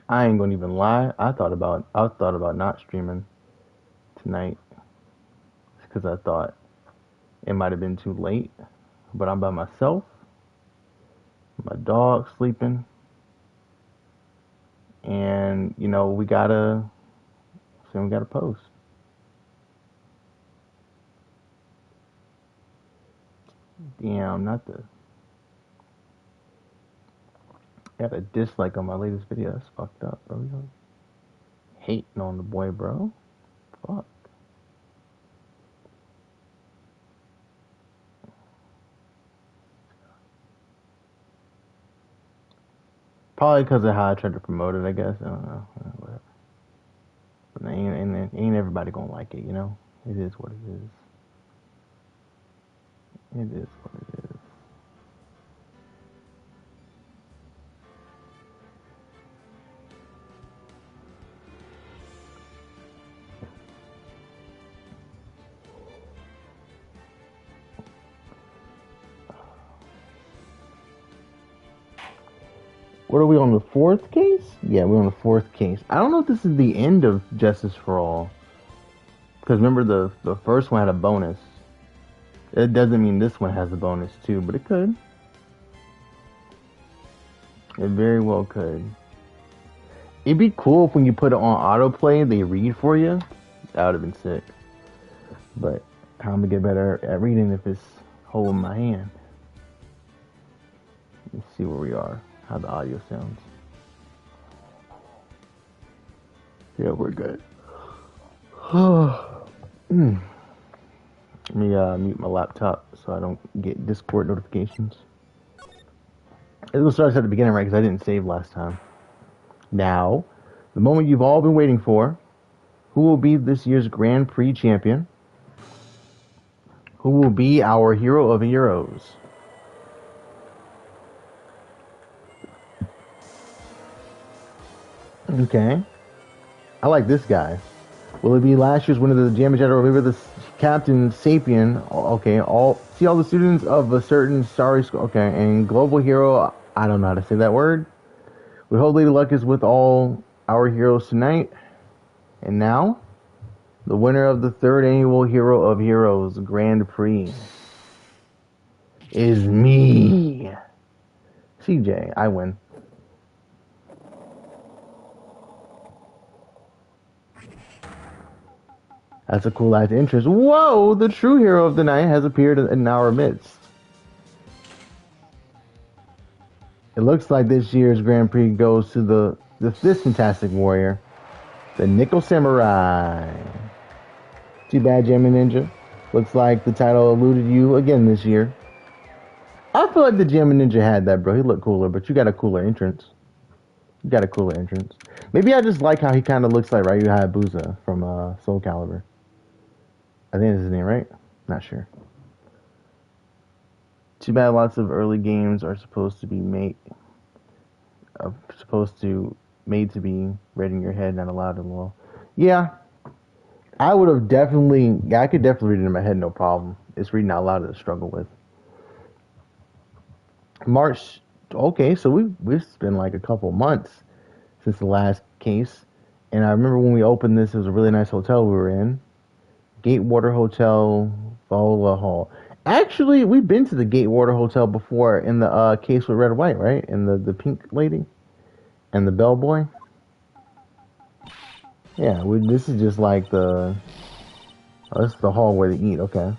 I ain't gonna even lie. I thought about not streaming tonight because I thought it might have been too late. But I'm by myself. My dog's sleeping, and we gotta post. Damn, not the got a dislike on my latest video. That's fucked up, bro. You hating on the boy, bro. Fuck. Probably because of how I tried to promote it, I guess. I don't know. Whatever. But ain't everybody gonna like it, you know? It is what it is. It is what it is. What are we on the fourth case? Yeah, we're on the fourth case. I don't know if this is the end of Justice for All. Because remember the first one had a bonus. It doesn't mean this one has a bonus too, but it could. It very well could. It'd be cool if when you put it on autoplay, they read for you. That would have been sick. But how am I gonna get better at reading if it's holding my hand? Let's see where we are. How the audio sounds. Yeah, we're good. Let me mute my laptop so I don't get Discord notifications. It's gonna start at the beginning, right? Because I didn't save last time. Now, the moment you've all been waiting for. Who will be this year's Grand Prix champion? Who will be our hero of heroes? Okay. I like this guy. Will it be last year's winner of the Jam General? Maybe the Captain Sapien. Okay. All the students of a certain starry school. Okay. And global hero. I don't know how to say that word. We hope Lady Luck is with all our heroes tonight. And now, the winner of the third annual Hero of Heroes Grand Prix is me. CJ, I win. That's a cool act interest. Whoa! The true hero of the night has appeared in our midst. It looks like this year's Grand Prix goes to this fantastic warrior, the Nickel Samurai. Too bad, Jammin' Ninja. Looks like the title eluded you again this year. I feel like the Jammin' Ninja had that, bro. He looked cooler, but you got a cooler entrance. Maybe I just like how he kind of looks like Ryu Hayabusa from Soul Calibur. I think that's his name, right? Not sure. Too bad lots of early games are supposed to be made to be read in your head, not allowed in law. Yeah, I could definitely read it in my head, no problem. It's reading out loud that I struggle with. March, okay, so we've been like a couple months since the last case, and I remember when we opened this, it was a really nice hotel we were in. Gatewater Hotel, Valhalla Hall. Actually, we've been to the Gatewater Hotel before in the case with Red and White, right? And the pink lady and the bellboy. Yeah, this is just like this is the hall where they eat. Okay.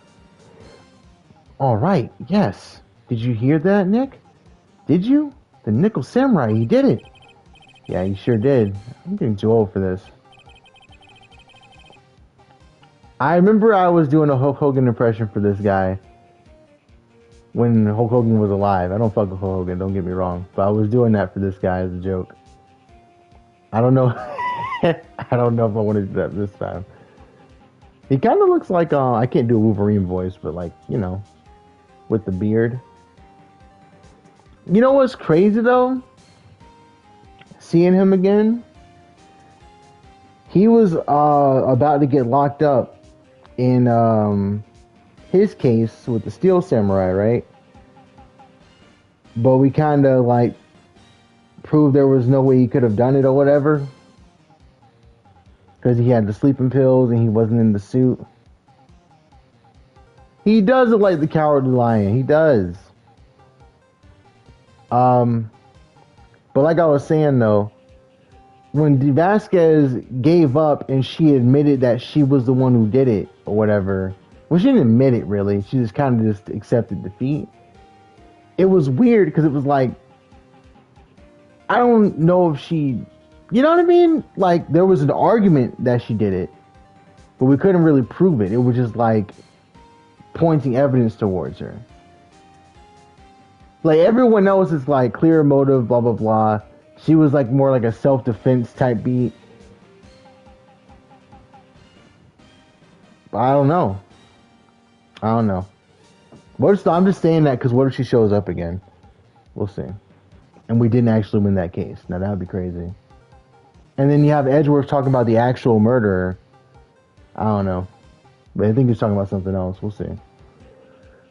All right. Yes. Did you hear that, Nick? Did you? The Nickel Samurai. He did it. Yeah, he sure did. I'm getting too old for this. I remember I was doing a Hulk Hogan impression for this guy when Hulk Hogan was alive. I don't fuck with Hulk Hogan, don't get me wrong. But I was doing that for this guy as a joke. I don't know. I don't know if I want to do that this time. He kind of looks like, I can't do a Wolverine voice, but like, with the beard. You know what's crazy though? Seeing him again. He was about to get locked up in his case with the Steel Samurai, right? But we kind of like prove there was no way he could have done it or whatever. Because he had the sleeping pills and he wasn't in the suit. He does look like the Cowardly Lion. He does. But like I was saying though, when Vasquez gave up and she admitted that she was the one who did it or whatever, well, she didn't admit it really. She just kind of just accepted defeat. It was weird because it was like, I don't know if she, you know what I mean? Like there was an argument that she did it, but we couldn't really prove it. It was just like pointing evidence towards her. Like everyone else is like clear motive, blah blah blah. She was like more like a self-defense type beat. But I don't know. I'm just saying that because what if she shows up again? We'll see. And we didn't actually win that case. Now that would be crazy. And then you have Edgeworth talking about the actual murderer. I don't know. But I think he's talking about something else. We'll see.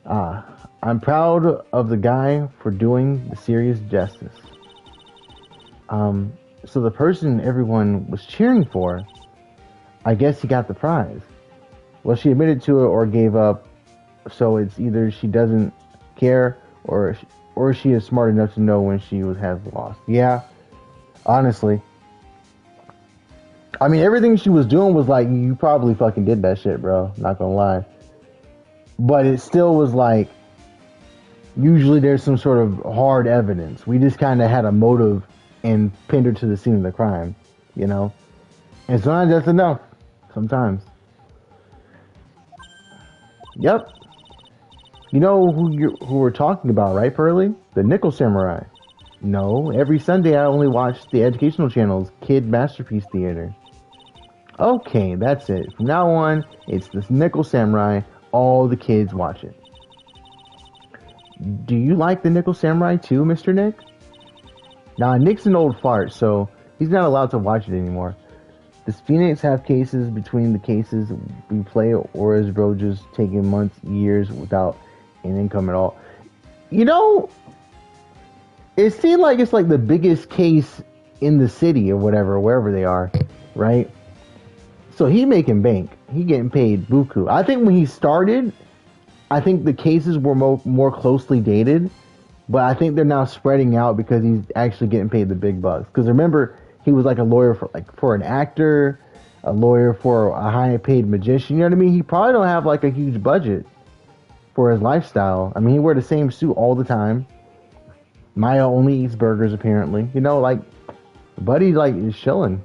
I'm proud of the guy for doing the serious justice. So the person everyone was cheering for, I guess he got the prize. Well, she admitted to it or gave up. So it's either she doesn't care or she is smart enough to know when she has lost. Yeah, honestly. I mean, everything she was doing was like, you probably fucking did that shit, bro. Not gonna lie. But it still was like, usually there's some sort of hard evidence. We just kind of had a motive and pinned her to the scene of the crime, you know? And sometimes that's enough. Sometimes. Yep. You know who we're talking about, right, Pearly? The Nickel Samurai. No, every Sunday I only watch the educational channel's Kid Masterpiece Theater. Okay, that's it. From now on, it's this Nickel Samurai. All the kids watch it. Do you like the Nickel Samurai too, Mr. Nick? Nah, Nick's an old fart, so he's not allowed to watch it anymore. Does Phoenix have cases between the cases we play, or is bro just taking months, years without an income at all? You know, it seemed like it's like the biggest case in the city or whatever, wherever they are, right? So he making bank. He getting paid buku. I think when he started, I think the cases were more closely dated, but I think they're now spreading out because he's actually getting paid the big bucks. Because remember, he was like a lawyer for an actor, a lawyer for a high-paid magician. You know what I mean? He probably don't have like a huge budget for his lifestyle. I mean, he wear the same suit all the time. Maya only eats burgers, apparently. You know, like, buddy, like, is chilling.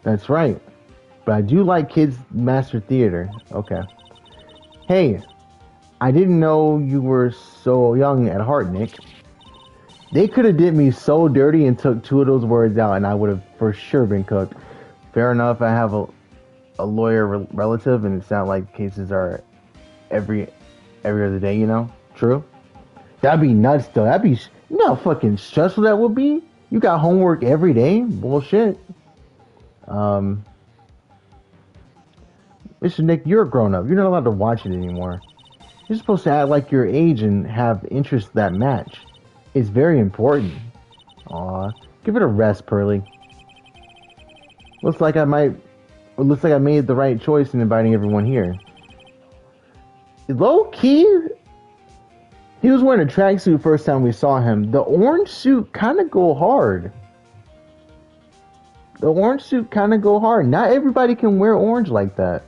That's right. But I do like Kids Master Theater. Okay. Hey, I didn't know you were so young at heart, Nick. They could have did me so dirty and took two of those words out, and I would have for sure been cooked. Fair enough. I have a lawyer relative, and it sounds like cases are every other day. You know, true. That'd be nuts, though. That'd be you know how fucking stressful that would be. You got homework every day. Bullshit. Mr. Nick, you're a grown up. You're not allowed to watch it anymore. You're supposed to act like your age and have interests that match. It's very important. Aw, give it a rest, Pearly. Looks like I made the right choice in inviting everyone here. Low key, he was wearing a tracksuit first time we saw him. The orange suit kind of go hard. Not everybody can wear orange like that.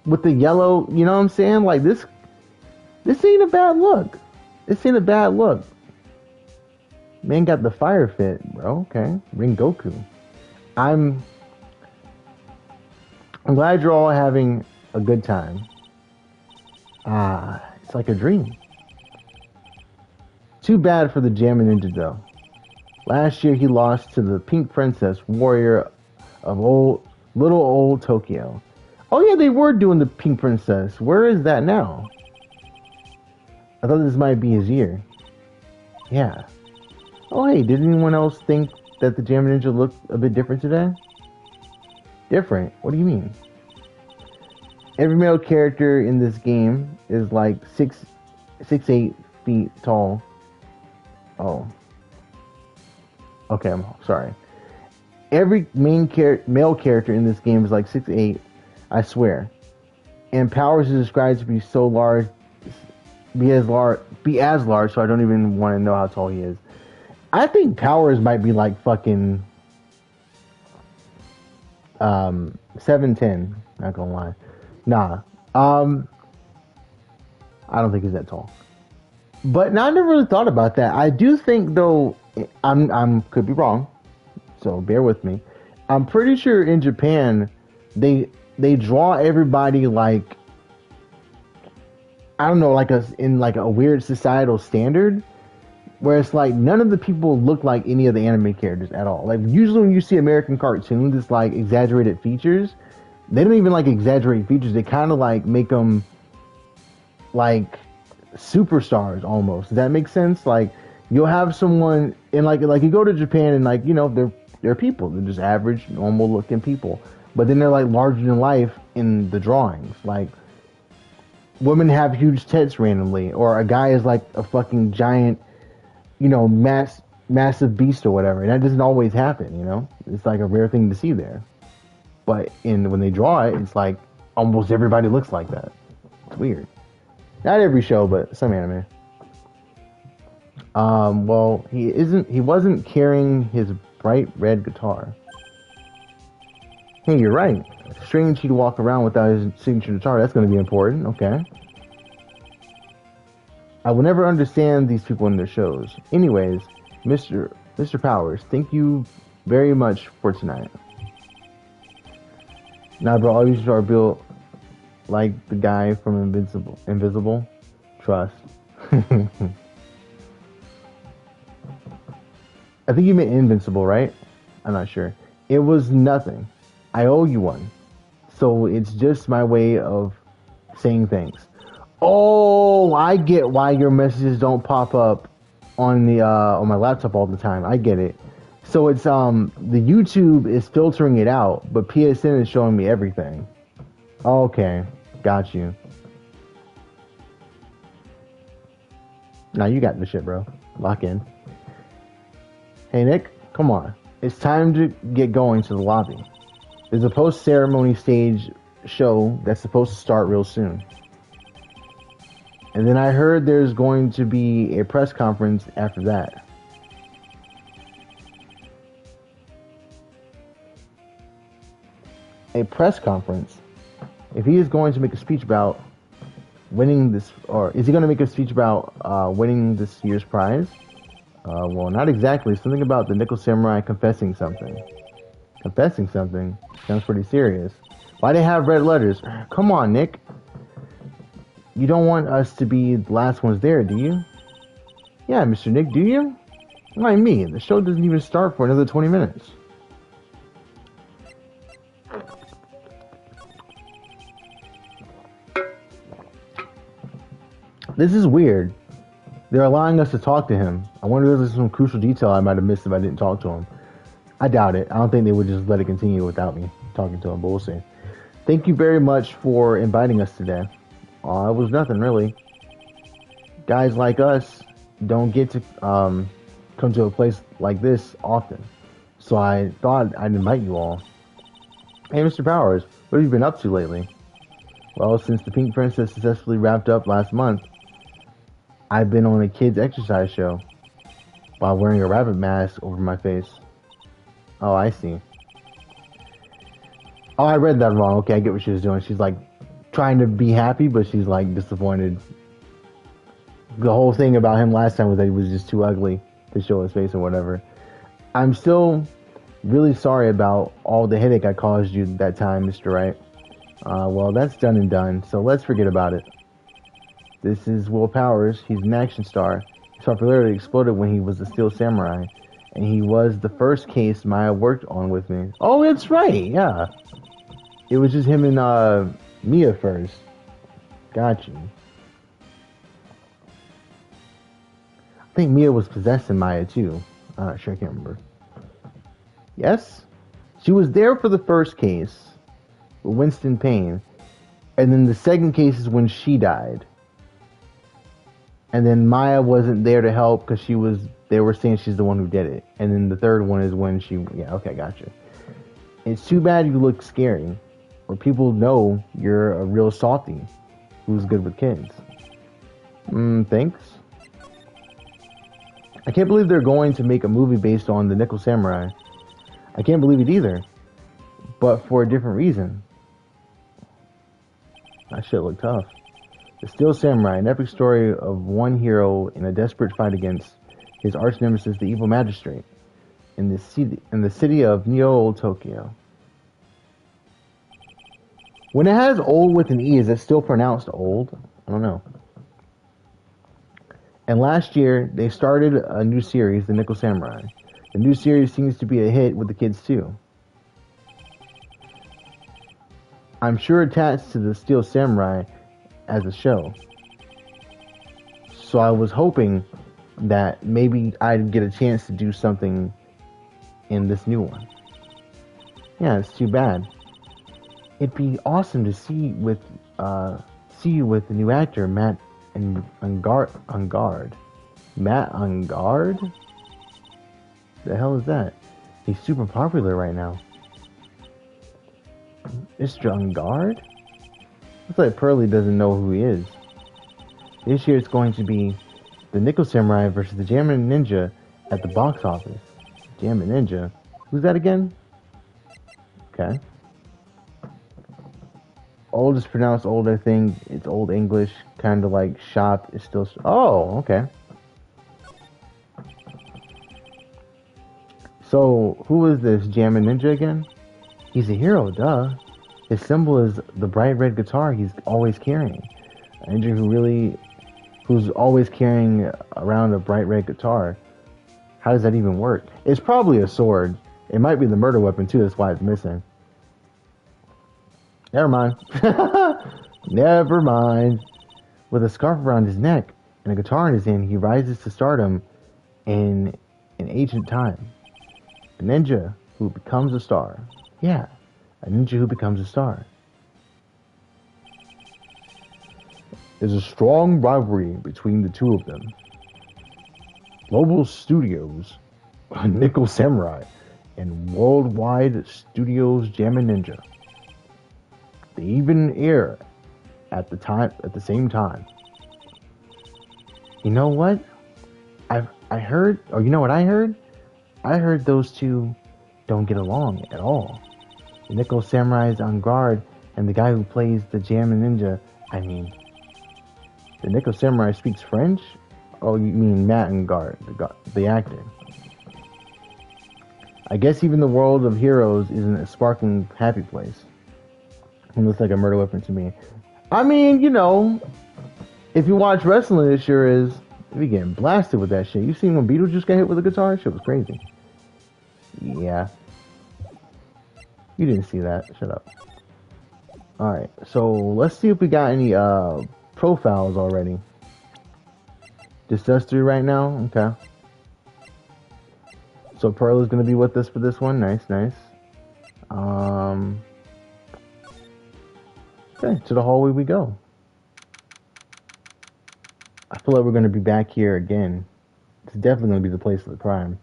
With the yellow, you know what I'm saying? Like this ain't a bad look. Man got the fire fit, bro. Okay. Rengoku. I'm glad you're all having a good time. It's like a dream. Too bad for the Jammin' Ninja though. Last year he lost to the Pink Princess warrior of little old Tokyo. Oh yeah, they were doing the Pink Princess. Where is that now? I thought this might be his year. Yeah. Oh hey, did anyone else think that the Jammin' Ninja looked a bit different today? Different? What do you mean? Every male character in this game is like 6'8", feet tall. Oh. Okay, I'm sorry. Every male character in this game is like 6'8", I swear. And Powers is described to be so large, be as large, so I don't even want to know how tall he is. I think Powers might be like fucking 7'10", not gonna lie. Nah. I don't think he's that tall. But now I never really thought about that. I do think though, I'm could be wrong, so bear with me. I'm pretty sure in Japan they draw everybody like, I don't know, like in a weird societal standard where it's like none of the people look like any of the anime characters at all. Like usually when you see American cartoons, it's like exaggerated features. They don't even like exaggerate features. They kind of like make them like superstars almost. Does that make sense? Like you'll have someone in like you go to Japan and like, you know, they're people. They're just average, normal looking people. But then they're like larger than life in the drawings. Like women have huge tits randomly, or a guy is like a fucking giant, you know, massive beast or whatever. And that doesn't always happen, you know? It's like a rare thing to see there. But when they draw it, it's like almost everybody looks like that. It's weird. Not every show, but some anime. Well, he wasn't carrying his bright red guitar. Hey, you're right. Strange he'd walk around without his signature guitar. That's going to be important. Okay. I will never understand these people in their shows. Anyways, Mr. Powers, thank you very much for tonight. Nah, bro, all you are built like the guy from Invisible. Trust. I think you meant Invincible, right? I'm not sure. It was nothing. I owe you one. So it's just my way of saying things. Oh, I get why your messages don't pop up on the on my laptop all the time. I get it. So it's the YouTube is filtering it out, but PSN is showing me everything. Okay, got you. Now you got the shit, bro. Lock in. Hey Nick, come on. It's time to get going to the lobby. There's a post-ceremony stage show that's supposed to start real soon. And then I heard there's going to be a press conference after that. A press conference? If he is going to make a speech about winning this, or is he going to make a speech about winning this year's prize? Well, not exactly. Something about the Nickel Samurai confessing something. Confessing something? Sounds pretty serious. Why they have red letters? Come on, Nick. You don't want us to be the last ones there, do you? Yeah, Mr. Nick, do you? Why me? The show doesn't even start for another 20 minutes. This is weird. They're allowing us to talk to him. I wonder if there's some crucial detail I might have missed if I didn't talk to him. I doubt it. I don't think they would just let it continue without me talking to him, but we'll see. Thank you very much for inviting us today. It was nothing, really. Guys like us don't get to come to a place like this often. So I thought I'd invite you all. Hey, Mr. Powers, what have you been up to lately? Well, since the Pink Princess successfully wrapped up last month, I've been on a kids' exercise show while wearing a rabbit mask over my face. Oh, I see. Oh, I read that wrong. Okay, I get what she was doing. She's like trying to be happy, but she's like disappointed. The whole thing about him last time was that he was just too ugly to show his face or whatever. I'm still really sorry about all the headache I caused you that time, Mr. Wright. Well, that's done and done, so let's forget about it. This is Will Powers. He's an action star. His popularity exploded when he was a Steel Samurai, and he was the first case Maya worked on with me. Oh, that's right, yeah. It was just him and Mia first. Got you. I think Mia was possessing Maya too. I'm not sure, I can't remember. Yes? She was there for the first case with Winston Payne, and then the second case is when she died. And then Maya wasn't there to help because they were saying she's the one who did it. And then the third one is when yeah, okay, gotcha. It's too bad you look scary, or people know you're a real salty who's good with kids. Thanks. I can't believe they're going to make a movie based on the Nickel Samurai. I can't believe it either, but for a different reason. That shit looked tough. The Steel Samurai, an epic story of one hero in a desperate fight against his arch nemesis, the evil magistrate, in the city of Neo Tokyo. When it has old with an E, is it still pronounced old? I don't know. And last year, they started a new series, The Nickel Samurai. The new series seems to be a hit with the kids too. I'm sure attached to the Steel Samurai as a show. So I was hoping that maybe I'd get a chance to do something in this new one. Yeah, it's too bad. It'd be awesome to see you with the new actor Matt Ungard. Matt Ungard? The hell is that? He's super popular right now. Mr. Ungard? Looks like Pearly doesn't know who he is. This year it's going to be the Nickel Samurai versus the Jammin' Ninja at the box office. Jammin' Ninja? Who's that again? Okay. Old is pronounced old, I think. It's Old English, kind of like shop is still... Oh, okay. So, who is this Jammin' Ninja again? He's a hero, duh. His symbol is the bright red guitar he's always carrying. A ninja who's always carrying around a bright red guitar. How does that even work? It's probably a sword. It might be the murder weapon too, that's why it's missing. Never mind. Never mind. With a scarf around his neck and a guitar in his hand, he rises to stardom in an ancient time. A ninja who becomes a star. Yeah, a ninja who becomes a star. There's a strong rivalry between the two of them. Global Studios, Nickel Samurai, and Worldwide Studios Jammin' Ninja. They even air at the same time. You know what? I heard, or you know what I heard? I heard those two don't get along at all. The Nickel Samurai's on guard, and the guy who plays the Jammin' Ninja, the Nickel Samurai speaks French? Oh, you mean Matt and Guard, the actor. I guess even the world of heroes isn't a sparkling, happy place. It looks like a murder weapon to me. I mean, you know, if you watch wrestling, it sure is. They be getting blasted with that shit. You seen when Beetlejuice got hit with a guitar? Shit was crazy. Yeah. You didn't see that. Shut up. Alright, so let's see if we got any profiles already. Just us three right now? Okay. So Pearl is going to be with us for this one. Nice, nice. Okay, to the hallway we go. I feel like we're going to be back here again. It's definitely going to be the place of the crime.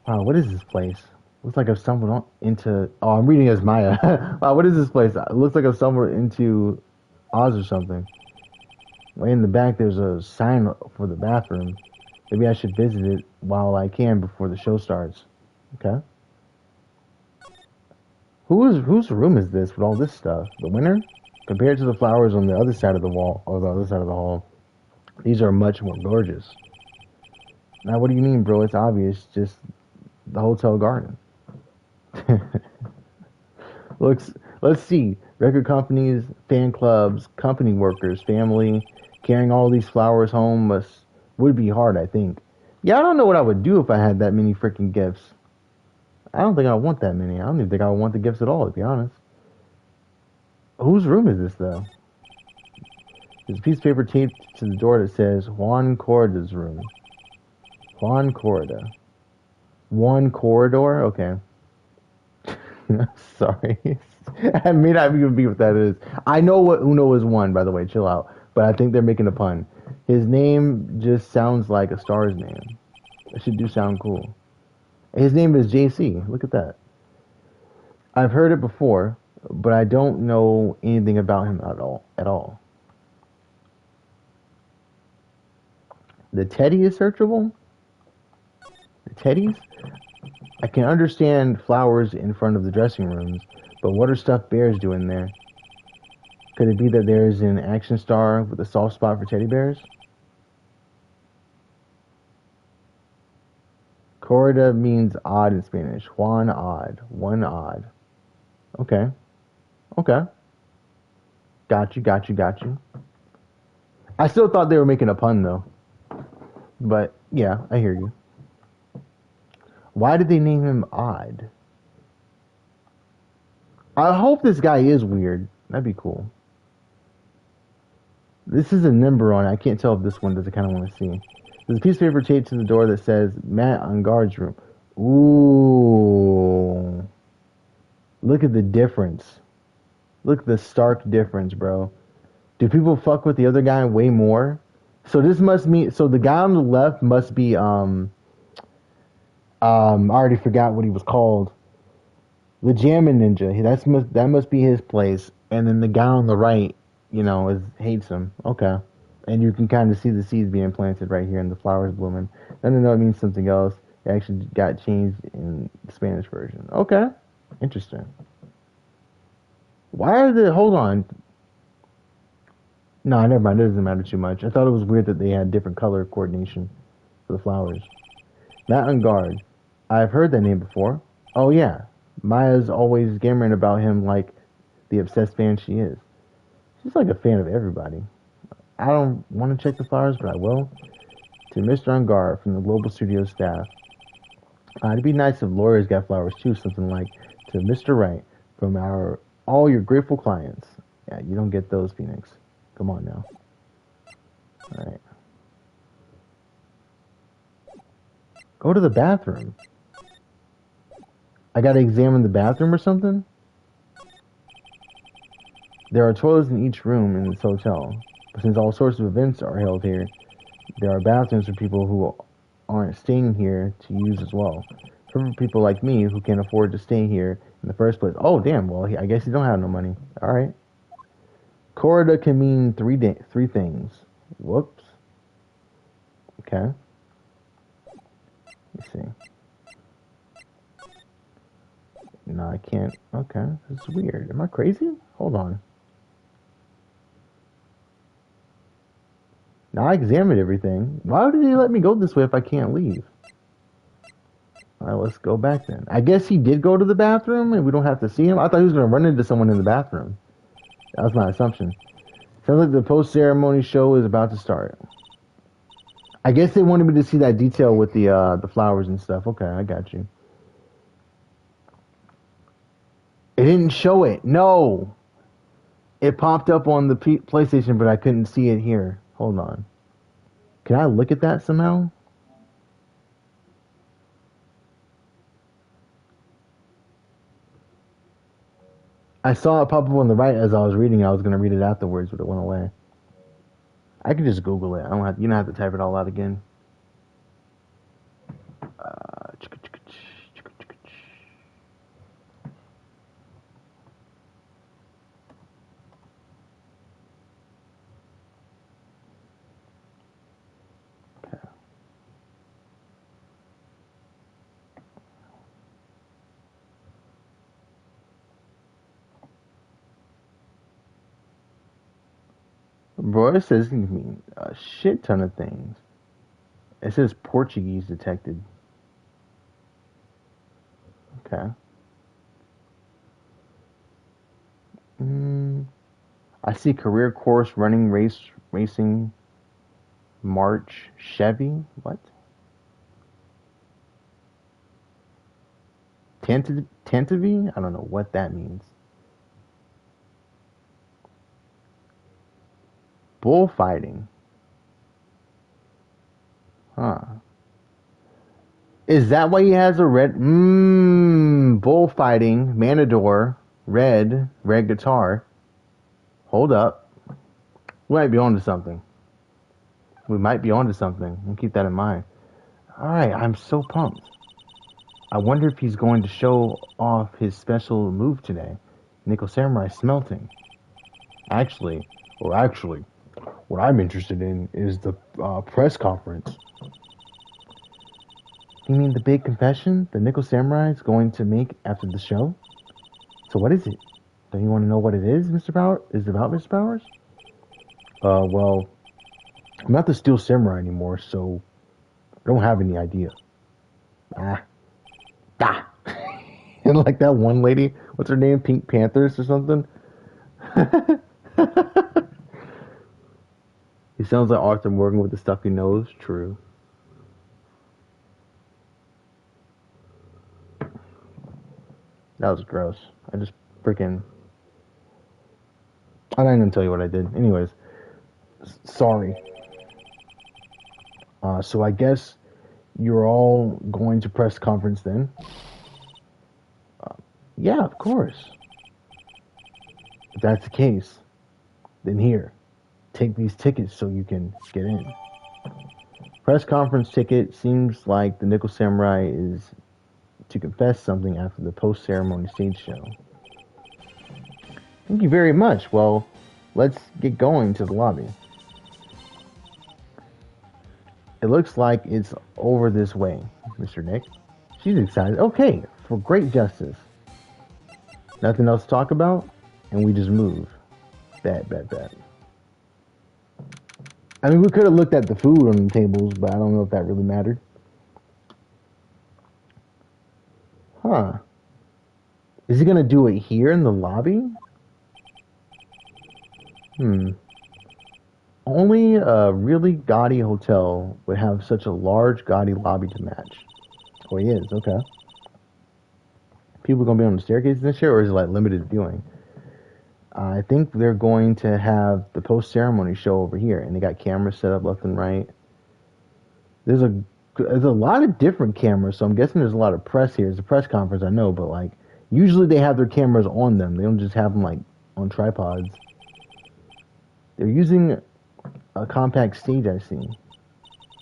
Wow, what is this place? Looks like I've stumbled into... Oh, I'm reading as Maya. Wow, what is this place? It looks like I've stumbled into Oz or something. Way in the back, there's a sign for the bathroom. Maybe I should visit it while I can before the show starts. Okay. Whose room is this with all this stuff? The winner? Compared to the flowers on the other side of the wall, or the other side of the hall, these are much more gorgeous. Now, what do you mean, bro? It's obvious. Just the hotel garden. Let's see. Record companies, fan clubs, company workers, family, carrying all these flowers home would be hard, I think. Yeah, I don't know what I would do if I had that many freaking gifts. I don't think I want that many. I don't even think I would want the gifts at all, to be honest. Whose room is this, though? There's a piece of paper taped to the door that says Juan Corrida's room. Juan Corrida. One corridor? Okay. Sorry. I may not even be what that is. I know what Uno is one, by the way. Chill out. but I think they're making a pun. His name just sounds like a star's name. It should do sound cool. His name is JC. Look at that. I've heard it before, but I don't know anything about him at all. At all. The teddy is searchable? The teddies? I can understand flowers in front of the dressing rooms, but what are stuffed bears doing there? Could it be that there's an action star with a soft spot for teddy bears? Corrida means odd in Spanish. Juan odd. One odd. Okay. Okay. Got you, got you, got you. I still thought they were making a pun, though. But, yeah, I hear you. Why did they name him Odd? I hope this guy is weird. That'd be cool. This is a number on it. I can't tell if this one does. I kind of want to see. There's a piece of paper taped to the door that says Matt on guard's room. Ooh. Look at the difference. Look at the stark difference, bro. Do people fuck with the other guy way more? So this must mean, so the guy on the left must be I already forgot what he was called. The Jammin' Ninja. That must be his place. And then the guy on the right, you know, hates him. Okay. And you can kind of see the seeds being planted right here and the flowers blooming. No, it means something else. It actually got changed in the Spanish version. Okay. Interesting. Why are the... Hold on. No, never mind. It doesn't matter too much. I thought it was weird that they had different color coordination for the flowers. Matt on guard. I've heard that name before. Oh, yeah. Maya's always gammering about him like the obsessed fan she is. She's like a fan of everybody. I don't want to check the flowers, but I will. To Mr. On guard from the Global Studios staff. It'd be nice if lawyers got flowers too. Something like to Mr. Wright from all your grateful clients. Yeah, you don't get those, Phoenix. Come on now. All right. Go to the bathroom. I gotta examine the bathroom or something? There are toilets in each room in this hotel. But since all sorts of events are held here, there are bathrooms for people who aren't staying here to use as well. For people like me who can't afford to stay here in the first place. Oh, damn. Well, I guess you don't have no money. All right. Corrida can mean three things. Whoops. Okay. Let's see. No, I can't. Okay. This is weird. Am I crazy? Hold on. Now I examined everything. Why did he let me go this way if I can't leave? Alright, let's go back then. I guess he did go to the bathroom and we don't have to see him. I thought he was going to run into someone in the bathroom. That was my assumption. Sounds like the post-ceremony show is about to start. I guess they wanted me to see that detail with the flowers and stuff. Okay, I got you. It didn't show it. No! It popped up on the PlayStation, but I couldn't see it here. Hold on. Can I look at that somehow? I saw it pop up on the right as I was reading. I was going to read it afterwards, but it went away. I can just Google it. You don't have to type it all out again. Bro, it says it can mean a shit ton of things. It says Portuguese detected. Okay. I see career course, running, racing, March, Chevy. What? Tantivy? I don't know what that means. Bullfighting. Huh. Is that why he has a red... bullfighting, Matador, red guitar. Hold up. We might be onto something. We might be onto something. And keep that in mind. Alright, I'm so pumped. I wonder if he's going to show off his special move today. Nickel Samurai smelting. Actually, what I'm interested in is the press conference. You mean the big confession the Nickel Samurai is going to make after the show? So what is it? Don't you want to know what it is, Mr. Power? Is it about, Mr. Powers? Well, I'm not the Steel Samurai anymore, so I don't have any idea. And like that one lady, what's her name? Pink Panthers or something? He sounds like Arthur Morgan with the stuffy nose. True. That was gross. I just freaking... I'm not even gonna tell you what I did. Anyways. Sorry. So I guess you're all going to press conference then? Yeah, of course. If that's the case, then here, take these tickets so you can get in. Press conference ticket seems like the Nickel Samurai is to confess something after the post-ceremony stage show. Thank you very much. Well, let's get going to the lobby. It looks like it's over this way, Mr. Nick. She's excited. Okay, for great justice. Nothing else to talk about? And we just move. Bet. I mean, we could have looked at the food on the tables, but I don't know if that really mattered. Huh. Is he going to do it here in the lobby? Only a really gaudy hotel would have such a large, gaudy lobby to match. Oh, he is. Okay. People going to be on the staircase this year, or is it like limited viewing? I think they're going to have the post-ceremony show over here, and they got cameras set up left and right. There's a lot of different cameras, so I'm guessing there's a lot of press here. It's a press conference, I know, but like usually they have their cameras on them. They don't just have them like on tripods. They're using a compact stage, I see.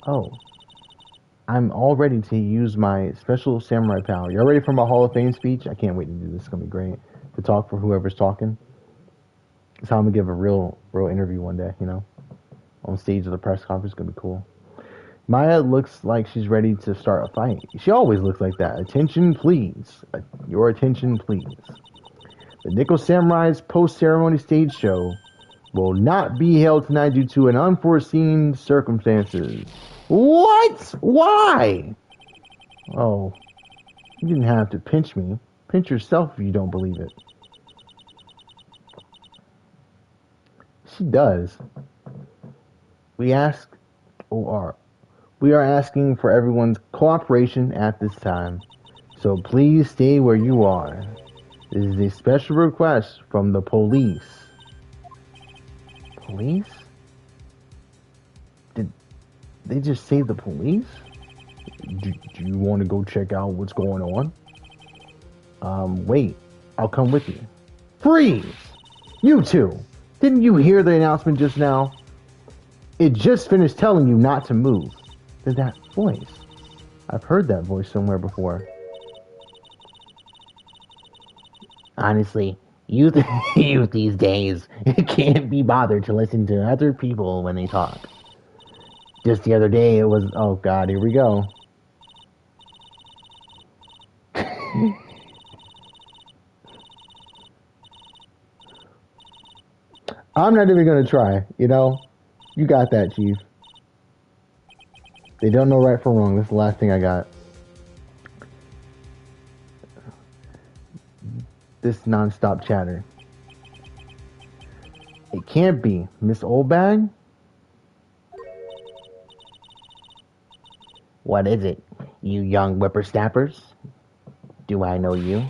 Oh. I'm all ready to use my special samurai power. Y'all ready for my Hall of Fame speech? I can't wait to do this. It's going to be great. To talk for whoever's talking. It's how I'm going to give a real interview one day, you know? On stage of the press conference. It's going to be cool. Maya looks like she's ready to start a fight. She always looks like that. Attention, please. Your attention, please. The Nickel Samurai's post-ceremony stage show will not be held tonight due to an unforeseen circumstances. What? Why? Oh, you didn't have to pinch me. Pinch yourself if you don't believe it. She does. We are asking for everyone's cooperation at this time. So please stay where you are. This is a special request from the police. Police? Did they just say the police? Do you want to go check out what's going on? Wait. I'll come with you. Freeze! You two! Didn't you hear the announcement just now? It just finished telling you not to move. Did that voice? I've heard that voice somewhere before. Honestly, youth these days can't be bothered to listen to other people when they talk. Just the other day it was... Oh god, here we go. I'm not even gonna try, you know? You got that, Chief. They don't know right from wrong. That's the last thing I got. This non-stop chatter. It can't be. Miss Oldbag? What is it, you young whippersnappers? Do I know you?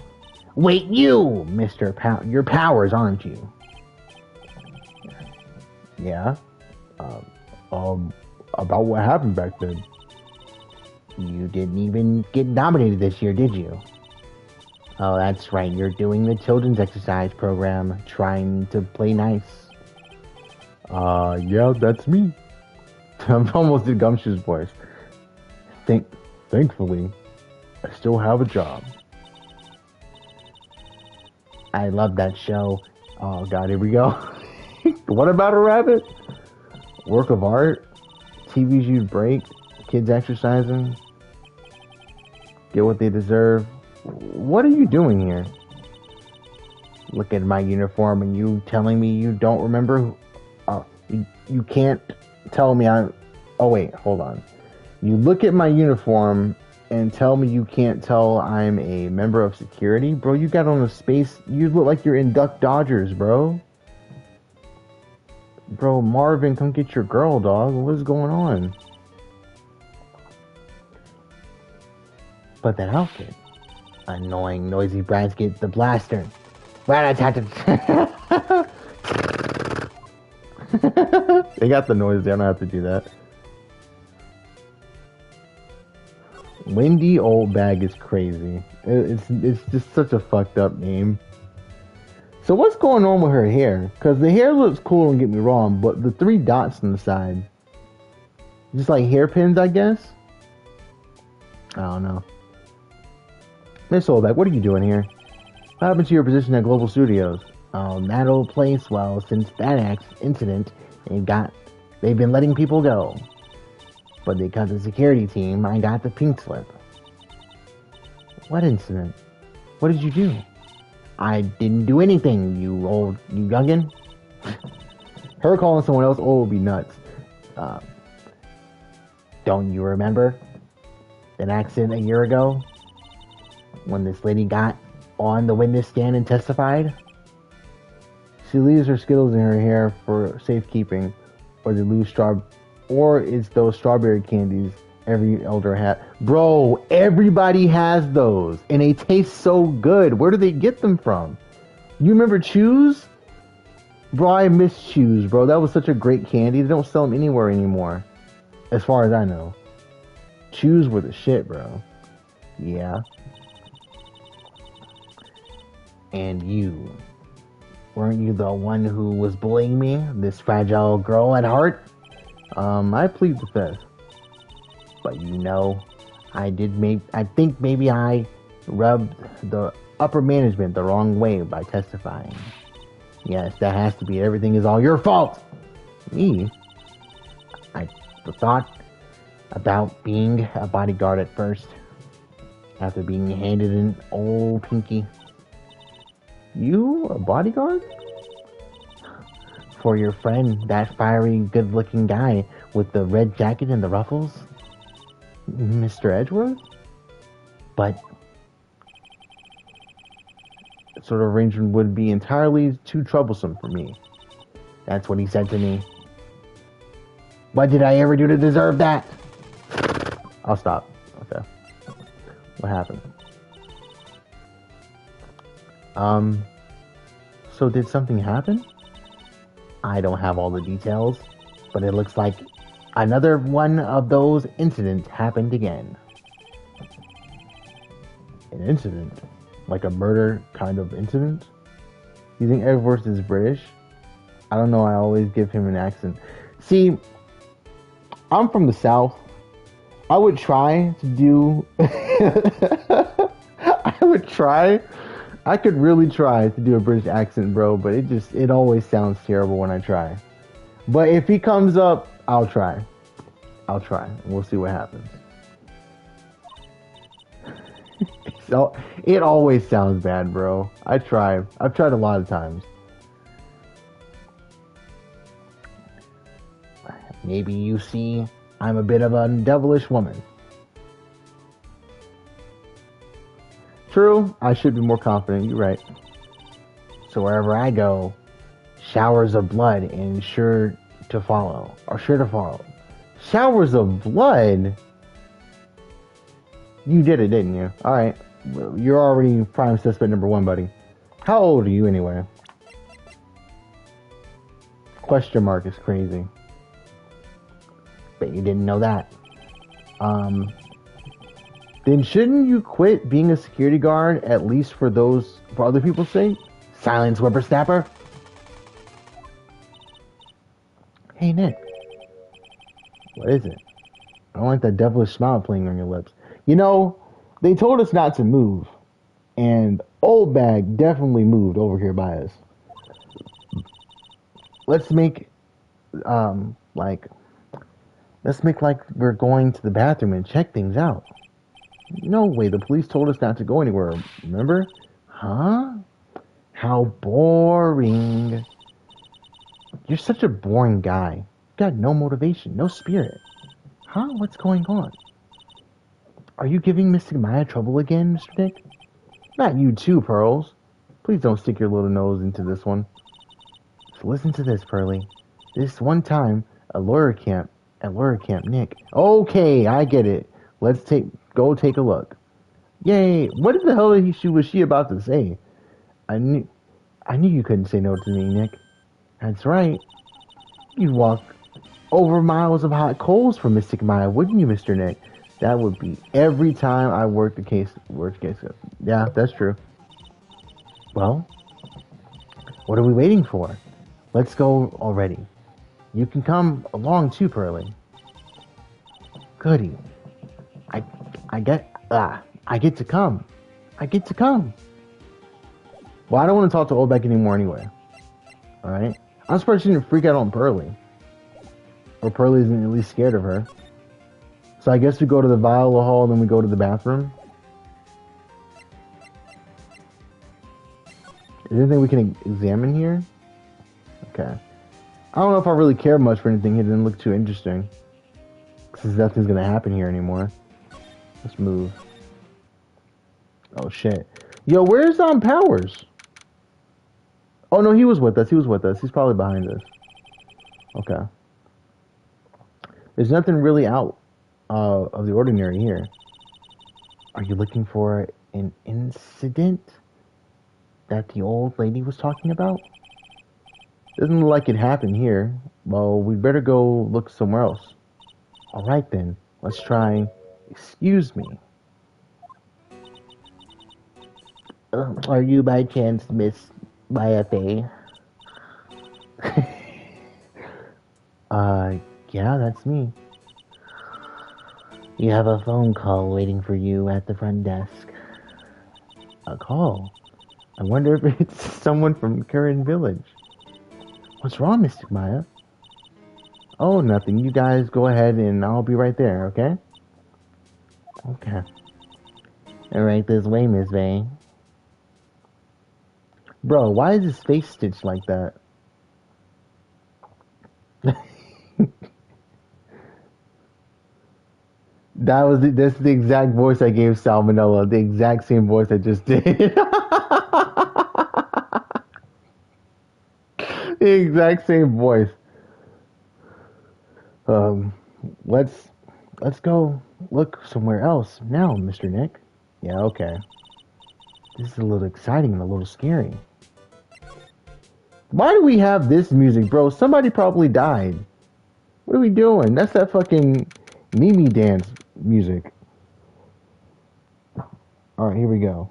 Wait, you, Mr. You're Powers, aren't you? Yeah? About what happened back then. You didn't even get nominated this year, did you? Oh, that's right. You're doing the children's exercise program, trying to play nice. Yeah, that's me. I'm almost in Gumshoe's voice. Thankfully, I still have a job. I love that show. Oh god, here we go. What about a rabbit? Work of art? TVs you'd break? Kids exercising? Get what they deserve? What are you doing here? Look at my uniform and you telling me you don't remember? You can't tell me I'm... Oh wait, hold on. You look at my uniform and tell me you can't tell I'm a member of security? Bro, you got on a space... You look like you're in Duck Dodgers, bro. Bro, Marvin, come get your girl, dog. What is going on? But that outfit. Annoying, noisy brats get the blaster. Rat-a-tat-tat. They got the noise. They don't have to do that. Wendy Oldbag is crazy. It's just such a fucked up name. So what's going on with her hair? Because the hair looks cool, don't get me wrong, but the 3 dots on the side, just like hairpins, I guess? I don't know. Miss Oldbag, what are you doing here? What happened to your position at Global Studios? That old place, well, since that incident, they've been letting people go. But because of the security team, I got the pink slip. What incident? What did you do? I didn't do anything, you youngin'. Her calling someone else old would be nuts. Don't you remember that accident a year ago? When this lady got on the witness stand and testified? She leaves her Skittles in her hair for safekeeping, or it's those strawberry candies every elder had. Bro, everybody has those, and they taste so good. Where do they get them from? You remember Chews? Bro, I miss Chews, bro. That was such a great candy. They don't sell them anywhere anymore, as far as I know. Chews were the shit, bro. Yeah. And you. Weren't you the one who was bullying me? This fragile girl at heart? I plead the fifth. But you know, I think maybe I rubbed the upper management the wrong way by testifying. Yes, that has to be. Everything is all your fault. Me? I thought about being a bodyguard at first. After being handed an old pinky. You, a bodyguard? For your friend, that fiery, good-looking guy with the red jacket and the ruffles? Mr. Edgeworth? But that sort of arrangement would be entirely too troublesome for me. That's what he said to me. What did I ever do to deserve that? I'll stop. Okay. What happened? So did something happen? I don't have all the details, but it looks like another one of those incidents happened again. An incident? Like a murder kind of incident? You think Edgeworth is British? I don't know, I always give him an accent. See, I'm from the South. I would try to do... I could really try to do a British accent, bro, but it always sounds terrible when I try. But if he comes up, I'll try. We'll see what happens. So, it always sounds bad, bro. I've tried a lot of times. Maybe you see I'm a bit of a devilish woman. True, I should be more confident, you're right. So wherever I go, showers of blood and sure to follow. Showers of blood? You did it, didn't you? Alright, you're already prime suspect number 1, buddy. How old are you anyway? Question mark is crazy. Bet you didn't know that. Then shouldn't you quit being a security guard, at least for other people's sake? Silence, whippersnapper. Hey, Nick. What is it? I don't like that devilish smile playing on your lips. You know, they told us not to move, and Old Bag definitely moved over here by us. Let's make, like, we're going to the bathroom and check things out. No way, the police told us not to go anywhere, remember? Huh? How boring. You're such a boring guy. You got no motivation, no spirit. Huh? What's going on? Are you giving Mystic Maya trouble again, Mr. Nick? Not you too, Pearls. Please don't stick your little nose into this one. So listen to this, Pearly. This one time, at lawyer camp, Nick. Okay, I get it. Go take a look. Yay! What the hell was she about to say? I knew you couldn't say no to me, Nick. That's right. You'd walk over miles of hot coals for Mystic Maya, wouldn't you, Mr. Nick? That would be every time I worked the case. Yeah, that's true. Well, what are we waiting for? Let's go already. You can come along too, Pearly. Goody. I get to come. I get to come. Well, I don't want to talk to Old Beck anymore anyway. Alright? I'm surprised she didn't freak out on Pearly. Or Pearly isn't at least scared of her. So I guess we go to the Viola Hall and then we go to the bathroom. Is there anything we can examine here? Okay. I don't know if I really care much for anything. It didn't look too interesting. Since nothing's gonna happen here anymore. Let's move. Oh shit. Yo, where's Powers? Oh no, he was with us. He's probably behind us. Okay. There's nothing really out of the ordinary here. Are you looking for an incident that the old lady was talking about? Doesn't look like it happened here. Well, we better go look somewhere else. Alright then, let's try. Excuse me. Are you by chance Miss YFA? Yeah, that's me. You have a phone call waiting for you at the front desk. A call? I wonder if it's someone from Curran Village. What's wrong, Mystic Maya? Oh, nothing. You guys go ahead and I'll be right there, okay? Okay. Alright this way, Miss Vay. Bro, why is his face stitched like that? That's the exact voice I gave Salmonella. The exact same voice I just did. The exact same voice. Let's go look somewhere else now, Mr. Nick. Yeah, okay. This is a little exciting and a little scary. Why do we have this music, bro? Somebody probably died. What are we doing? That's that fucking Mimi dance music. Alright, here we go.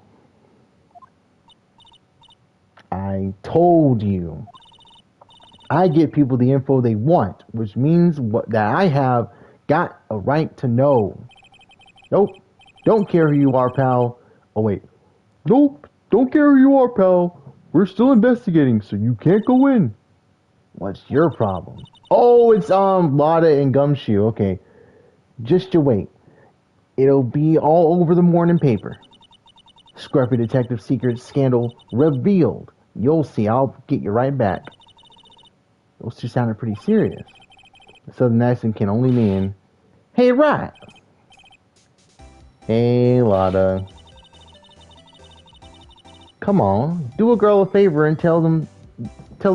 I told you. I get people the info they want, which means that I have got a right to know. Nope. Don't care who you are, pal. Oh, wait. Nope. Don't care who you are, pal. We're still investigating, so you can't go in. What's your problem? Oh, it's, Lada and Gumshoe. Okay. Just you wait. It'll be all over the morning paper. Scruffy Detective Secret Scandal revealed. You'll see. I'll get you right back. Those two sounded pretty serious. The Southern accent can only mean, hey, Wright. Hey, Lada. Come on, do a girl a favor and tell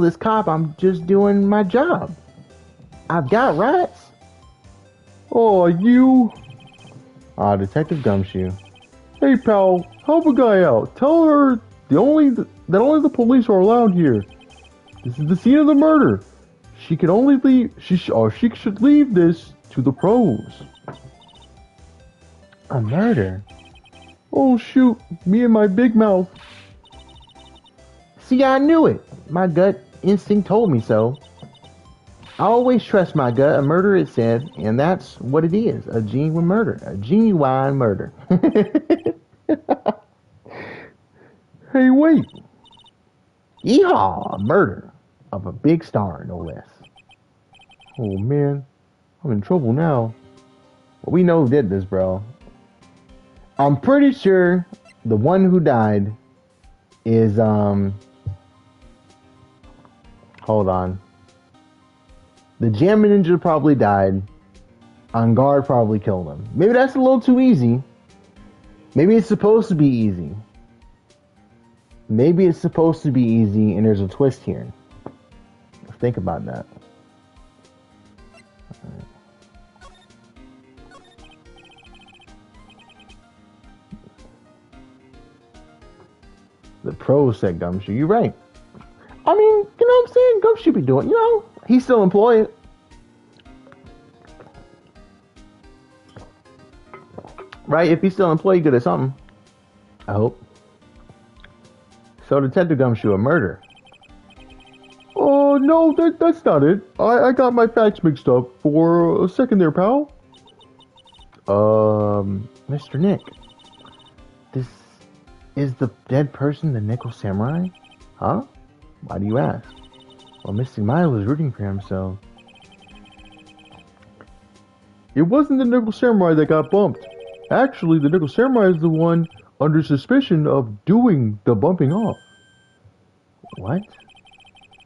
this cop I'm just doing my job. I've got rights. Oh, you. Detective Gumshoe. Hey, pal, help a guy out. Tell her that only the police are allowed here. This is the scene of the murder. She can only leave. She should leave this to the pros. A murder? Oh shoot! Me and my big mouth. See, I knew it. My gut instinct told me so. I always trust my gut. A murder, it said, and that's what it is. A genuine murder. A genuine murder. Hey, wait. Yeehaw! A murder of a big star, no less. Oh, man. I'm in trouble now. Well, we know who did this, bro. I'm pretty sure the one who died is, hold on. The Jammin' Ninja probably died. On guard probably killed him. Maybe that's a little too easy. Maybe it's supposed to be easy. Maybe it's supposed to be easy and there's a twist here. Let's think about that. Right. The pros said Gumshoe. You're right. I mean, you know what I'm saying? Gumshoe be doing, you know, he's still employed. Right? If he's still employed, good at something. I hope. So Detective Gumshoe, a murder. Oh, no, that's not it. I got my facts mixed up. For a second there, pal. Mr. Nick. This is the dead person the Nickel Samurai? Huh? Why do you ask? Well, Mystic Maya was rooting for him, so... It wasn't the Nickel Samurai that got bumped. Actually, the Nickel Samurai is the one under suspicion of doing the bumping off. What?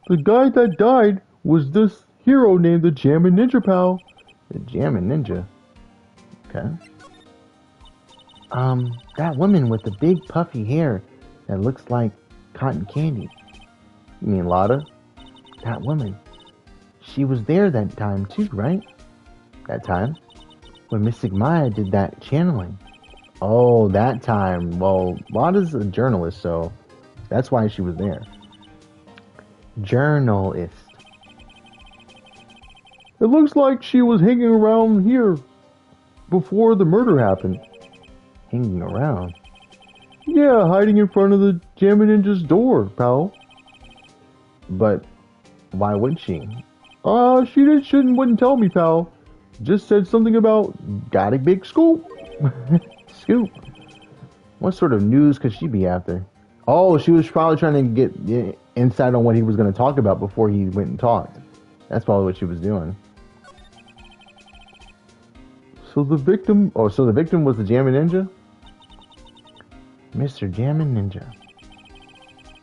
The guy that died was this hero named the Jammin' Ninja, pal. The Jammin' Ninja? Okay. That woman with the big puffy hair that looks like cotton candy. You mean Lotta? That woman. She was there that time too, right? That time? When Mystic Maya did that channeling. Oh, that time. Well, Lotta's a journalist, so that's why she was there. Journalist. It looks like she was hanging around here before the murder happened. Hanging around? Yeah, hiding in front of the Jammin' Ninja's door, pal. But why would she? Wouldn't tell me, pal. Just said something about got a big scoop. Scoop. What sort of news could she be after? Oh, she was probably trying to get insight on what he was going to talk about before he went and talked. That's probably what she was doing. So the victim was the Jammin' Ninja? Mr. Jammin' Ninja.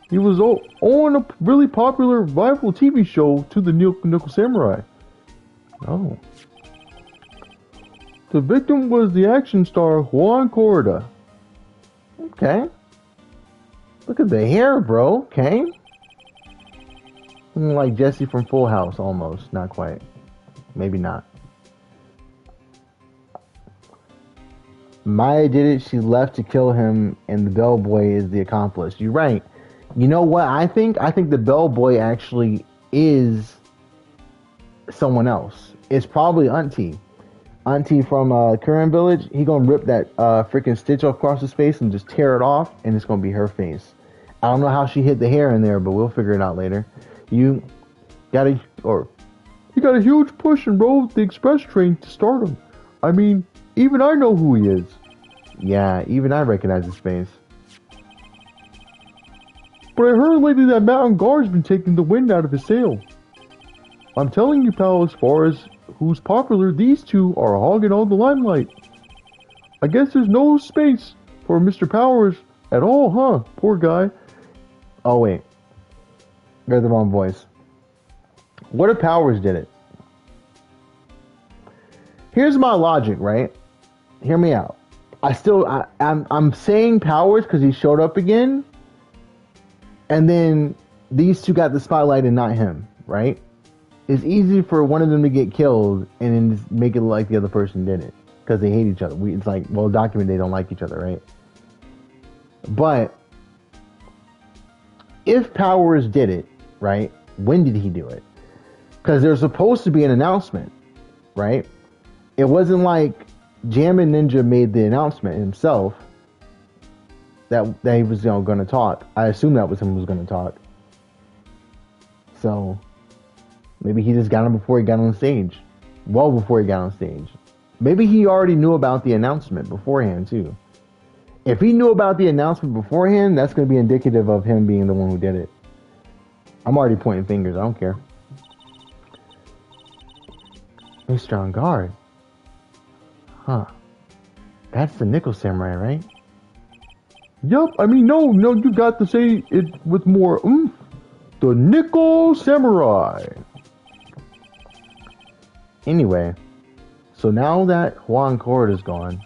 He was on a really popular rival TV show to the Nickel Samurai. Oh. The victim was the action star Juan Corrida. Okay. Look at the hair, bro. Okay. Looking like Jesse from Full House, almost. Not quite. Maybe not. Maya did it. She left to kill him, and the bellboy is the accomplice. You're right. You know what I think? I think the bellboy actually is someone else. It's probably Auntie. Auntie from Curran Village. He gonna rip that freaking stitch across his face and just tear it off, and it's gonna be her face. I don't know how she hid the hair in there, but we'll figure it out later. You got a huge push and rode the express train to stardom. I mean, even I know who he is. Yeah, even I recognize his face. But I heard lately that Mountain Guard's been taking the wind out of his sail. I'm telling you, pal, as far as who's popular, these two are hogging all the limelight. I guess there's no space for Mr. Powers at all, huh? Poor guy. Oh, wait. Got the wrong voice. What if Powers did it? Here's my logic, right? Hear me out. I'm saying Powers because he showed up again, and then these two got the spotlight and not him, right? It's easy for one of them to get killed and then just make it look like the other person did it because they hate each other. It's like, well, documented they don't like each other, right? But if Powers did it, right? When did he do it? Because there's supposed to be an announcement, right? It wasn't like Jammin' Ninja made the announcement himself that he was going to talk. I assume that was him who was going to talk. So Maybe he just got him before he got on stage. Well before he got on stage. Maybe he already knew about the announcement beforehand, too. If he knew about the announcement beforehand, that's going to be indicative of him being the one who did it. I'm already pointing fingers. I don't care. Mr. On guard. Huh. That's the Nickel Samurai, right? Yep. I mean, no, you got to say it with more oomph. The Nickel Samurai. Anyway, so now that Juan Cord is gone,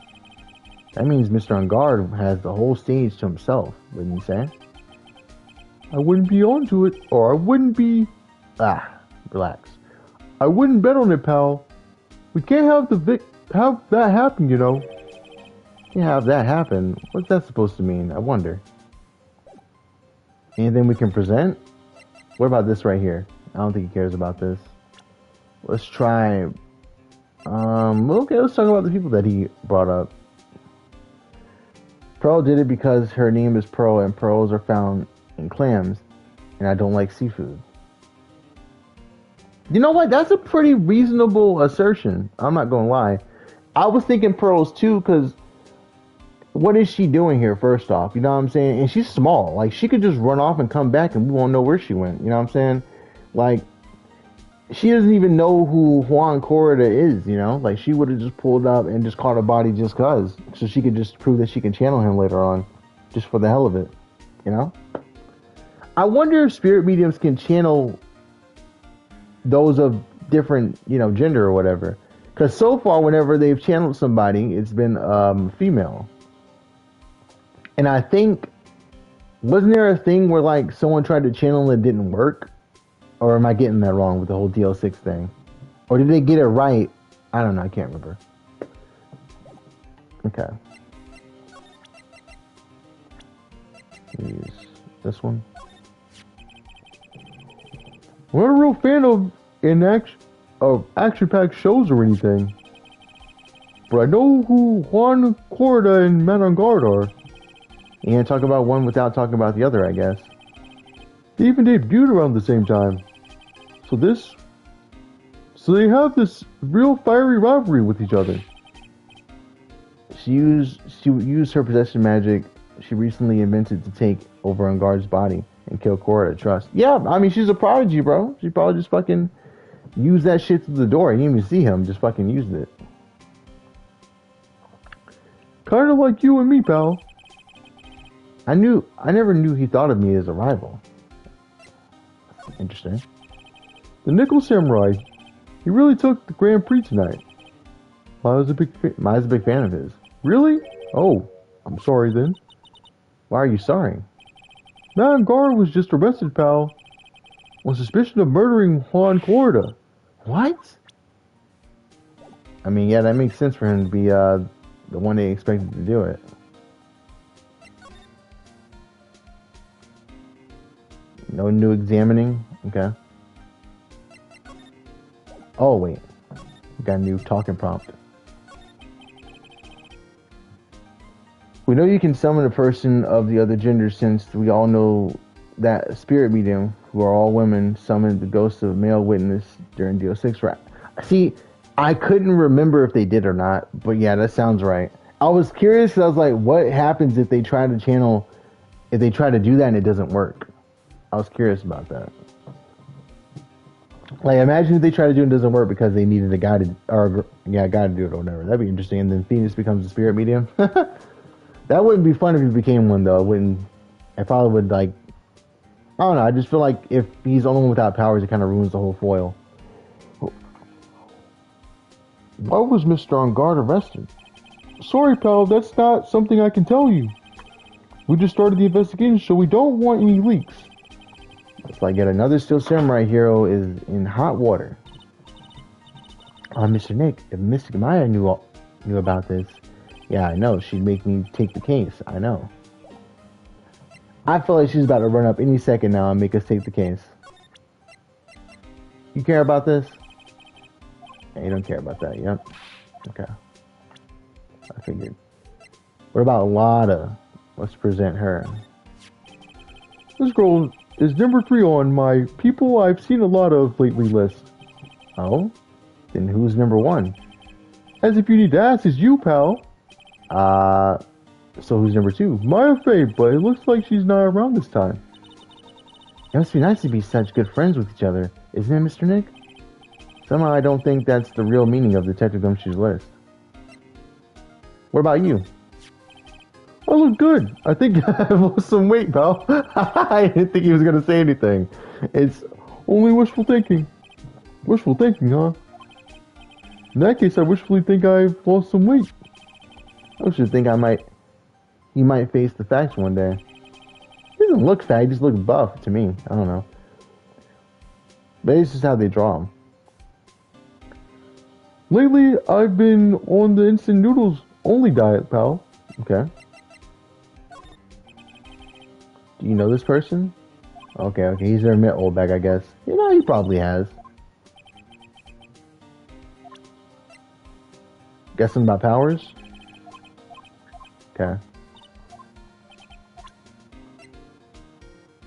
that means Mr. On Guard has the whole stage to himself, wouldn't you say? I wouldn't be onto it, or I wouldn't be... relax. I wouldn't bet on it, pal. We can't have have that happen, you know. Can't have that happen. What's that supposed to mean? I wonder. Anything we can present? What about this right here? I don't think he cares about this. Let's try... okay, let's talk about the people that he brought up. Pearl did it because her name is Pearl and pearls are found in clams, and I don't like seafood. You know what? That's a pretty reasonable assertion. I'm not gonna lie. I was thinking pearls too, because what is she doing here, first off? You know what I'm saying? And she's small. Like, she could just run off and come back and we won't know where she went. You know what I'm saying? Like, she doesn't even know who Juan Corrida is, you know? Like, she would have just pulled up and just caught a body just cause. So she could just prove that she can channel him later on. Just for the hell of it. You know? I wonder if spirit mediums can channel those of different, you know, gender or whatever. Because so far, whenever they've channeled somebody, it's been female. And I think, wasn't there a thing where, like, someone tried to channel and it didn't work? Or am I getting that wrong with the whole DL6 thing? Or did they get it right? I don't know. I can't remember. Okay. Use this one. I'm not a real fan of action-packed shows or anything. But I know who Juan Corrida and Man on Guard are. You can't talk about one without talking about the other, I guess. They even debuted around the same time. So they have this real fiery rivalry with each other. She used her possession magic she recently invented to take over On Guard's body and kill Cora to trust. Yeah, I mean, she's a prodigy, bro. She probably just fucking used that shit through the door. You didn't even see him, just fucking used it. Kind of like you and me, pal. I never knew he thought of me as a rival. Interesting. The Nickel Samurai, he really took the Grand Prix tonight. I was a big fan of his. Really? Oh, I'm sorry then. Why are you sorry? Man Guard was just arrested, pal, on suspicion of murdering Juan Corrida. What? I mean, yeah, that makes sense for him to be the one they expected to do it. No new examining? Okay. Oh, wait. We got a new talking prompt. We know you can summon a person of the other gender since we all know that a spirit medium, who are all women, summoned the ghost of a male witness during DO6 rap. See, I couldn't remember if they did or not, but yeah, that sounds right. I was curious because I was like, what happens if they try to channel, if they try to do that and it doesn't work? I was curious about that. Like, imagine if they try to do it and it doesn't work because they needed a guy to, or yeah, a guy to do it or whatever. That'd be interesting. And then Phoenix becomes a spirit medium. That wouldn't be fun if he became one, though. I probably would, like, I don't know. I just feel like if he's the only one without powers, it kind of ruins the whole foil. Why was Mr. On Guard arrested? Sorry, pal, that's not something I can tell you. We just started the investigation, so we don't want any leaks. It's like yet another Steel Samurai hero is in hot water. Mr. Nick, if Mystic Maya knew about this, yeah, I know. She'd make me take the case. I know. I feel like she's about to run up any second now and make us take the case. You care about this? Yeah, you don't care about that, yep. Okay. I figured. What about Lada? Let's present her. This girl is number 3 on my people I've seen a lot of lately list. Oh? Then who's number 1? As if you need to ask, is you, pal. Uh, so who's number 2? My fave, but it looks like she's not around this time. It must be nice to be such good friends with each other, isn't it, Mr. Nick? Somehow I don't think that's the real meaning of Detective Gumshoe's list. What about you? I look good. I think I've lost some weight, pal. I didn't think he was going to say anything. It's only wishful thinking. Wishful thinking, huh? In that case, I wishfully think I've lost some weight. I should think he might face the facts one day. He doesn't look fat, he just looks buff to me. I don't know. But it's just how they draw him. Lately, I've been on the instant noodles only diet, pal. Okay. Do you know this person? Okay, he's never met Oldback, I guess. You know, he probably has. Guessing about powers? Okay.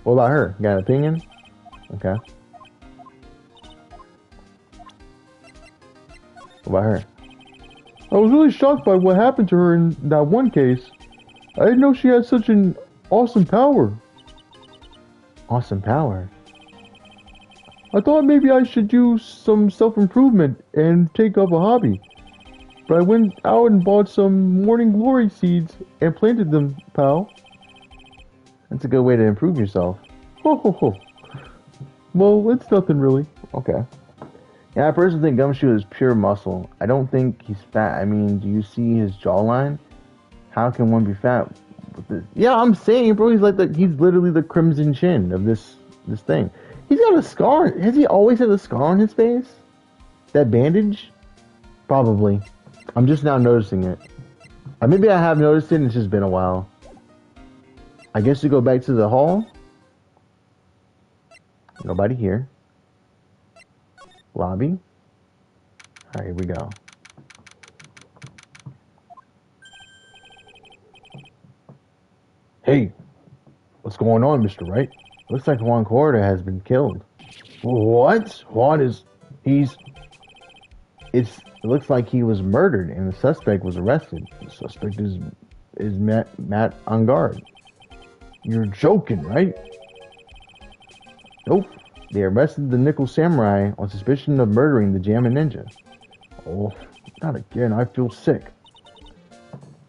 What about her? Got an opinion? Okay. What about her? I was really shocked by what happened to her in that one case. I didn't know she had such an awesome power. Awesome power? I thought maybe I should do some self-improvement and take up a hobby. But I went out and bought some morning glory seeds and planted them, pal. That's a good way to improve yourself. Ho ho ho. Well, it's nothing really. Okay. Yeah, I personally think Gumshoe is pure muscle. I don't think he's fat. I mean, do you see his jawline? How can one be fat with this? Yeah, I'm saying, bro, he's literally the crimson chin of this thing. He's got a scar. Has he always had a scar on his face? That bandage? Probably. I'm just now noticing it. Maybe I have noticed it and it's just been a while. I guess we go back to the hall. Nobody here. Lobby. Alright, here we go. Hey, what's going on, Mr. Wright? Looks like Juan Corda has been killed. What? Juan is... It looks like he was murdered and the suspect was arrested. The suspect is Matt on guard. You're joking, right? Nope. They arrested the Nickel Samurai on suspicion of murdering the Jammin' Ninja. Oh, not again. I feel sick.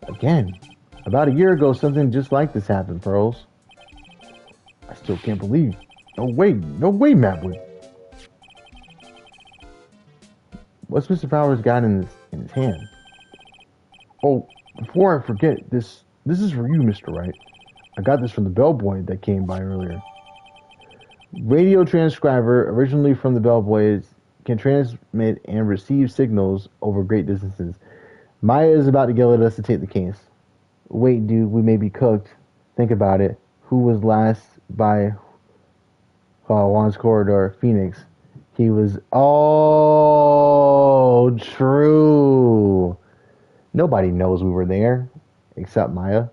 Again. About a year ago, something just like this happened, Pearls. I still can't believe. No way, Matt would. What's Mr. Powers got in his hand? Oh, before I forget, this is for you, Mr. Wright. I got this from the bellboy that came by earlier. Radio transcriber, originally from the bellboys, can transmit and receive signals over great distances. Maya is about to yell at us to take the case. Wait, dude, we may be cooked. Think about it. Who was last by Juan's corridor? Phoenix. He was... Oh, true. Nobody knows we were there, except Maya.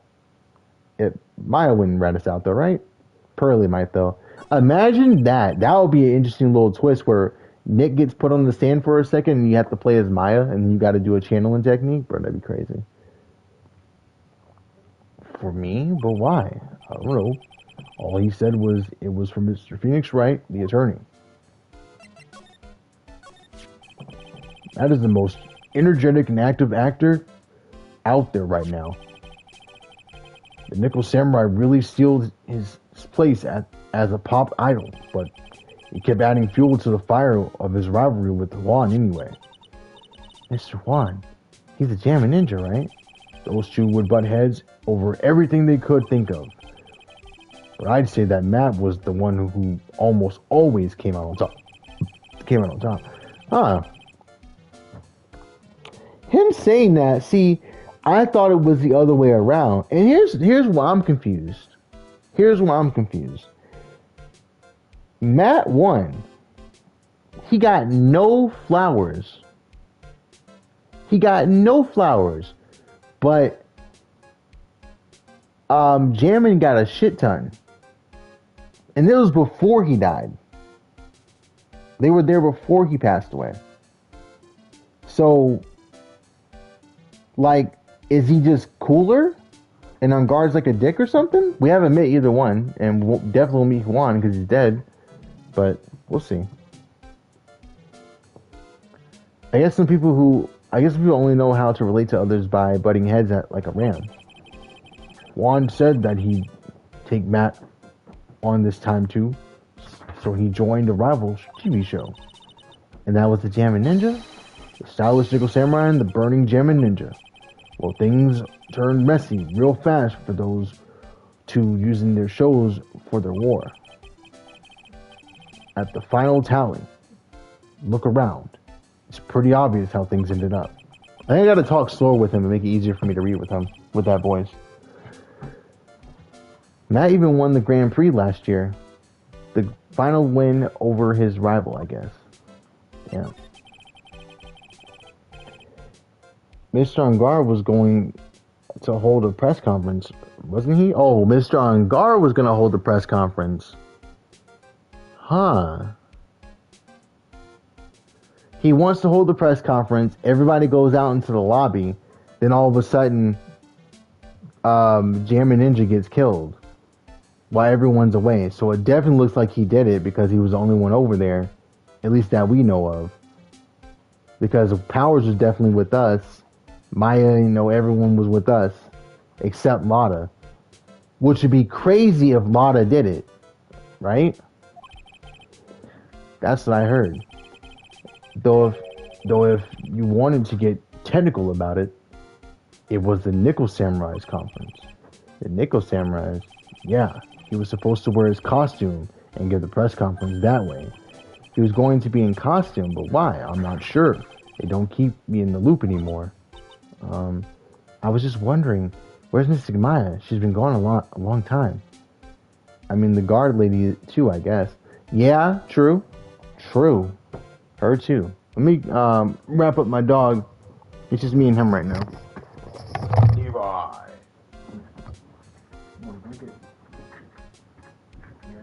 Maya wouldn't rat us out, though, right? Pearly might, though. Imagine that. That would be an interesting little twist where Nick gets put on the stand for a second and you have to play as Maya and you got to do a channeling technique. Bro, that'd be crazy. For me? But why? I don't know. All he said was it was from Mr. Phoenix Wright, the attorney. That is the most energetic and active actor out there right now. The Nickel Samurai really sealed his place as a pop idol, but he kept adding fuel to the fire of his rivalry with Juan anyway. Mr. Juan, he's a Jammin' Ninja, right? Those two would butt heads over everything they could think of. But I'd say that Matt was the one who almost always came out on top. Huh. Him saying that, see, I thought it was the other way around. And here's why I'm confused. Matt won. He got no flowers. But Jammin' got a shit ton. And it was before he died. They were there before he passed away. So, like, is he just cooler? And on guard's like a dick or something? We haven't met either one. And we'll definitely meet Juan because he's dead. But we'll see. I guess people only know how to relate to others by butting heads at like a ram. Juan said that he'd take Matt on this time too. So he joined a rival TV show. And that was the Jammin' Ninja, the stylish Nickel Samurai, and the burning Jammin' Ninja. Well, things turned messy real fast for those two using their shows for their war. At the final tally, look around. It's pretty obvious how things ended up. I think I gotta talk slower with him and make it easier for me to read with him, with that voice. Matt even won the Grand Prix last year. The final win over his rival, I guess. Yeah. Mr. Angar was going to hold a press conference, wasn't he? Oh, Mr. Angar was going to hold a press conference. Huh. He wants to hold the press conference. Everybody goes out into the lobby. Then all of a sudden, Jammin' Ninja gets killed while everyone's away. So it definitely looks like he did it because he was the only one over there, at least that we know of. Because Powers was definitely with us. Maya, everyone was with us except Lotta, which would be crazy if Lotta did it, right? That's what I heard. Though if you wanted to get technical about it, it was the Nickel Samurai's conference. The Nickel Samurai's, yeah, he was supposed to wear his costume and give the press conference that way. He was going to be in costume, but why? I'm not sure. They don't keep me in the loop anymore. I was just wondering, where's Mystic Maya? She's been gone a long time. I mean, the guard lady too, I guess. Yeah, true. Her too. Let me wrap up my dog. It's just me and him right now. Levi. Want to drink it? Yeah.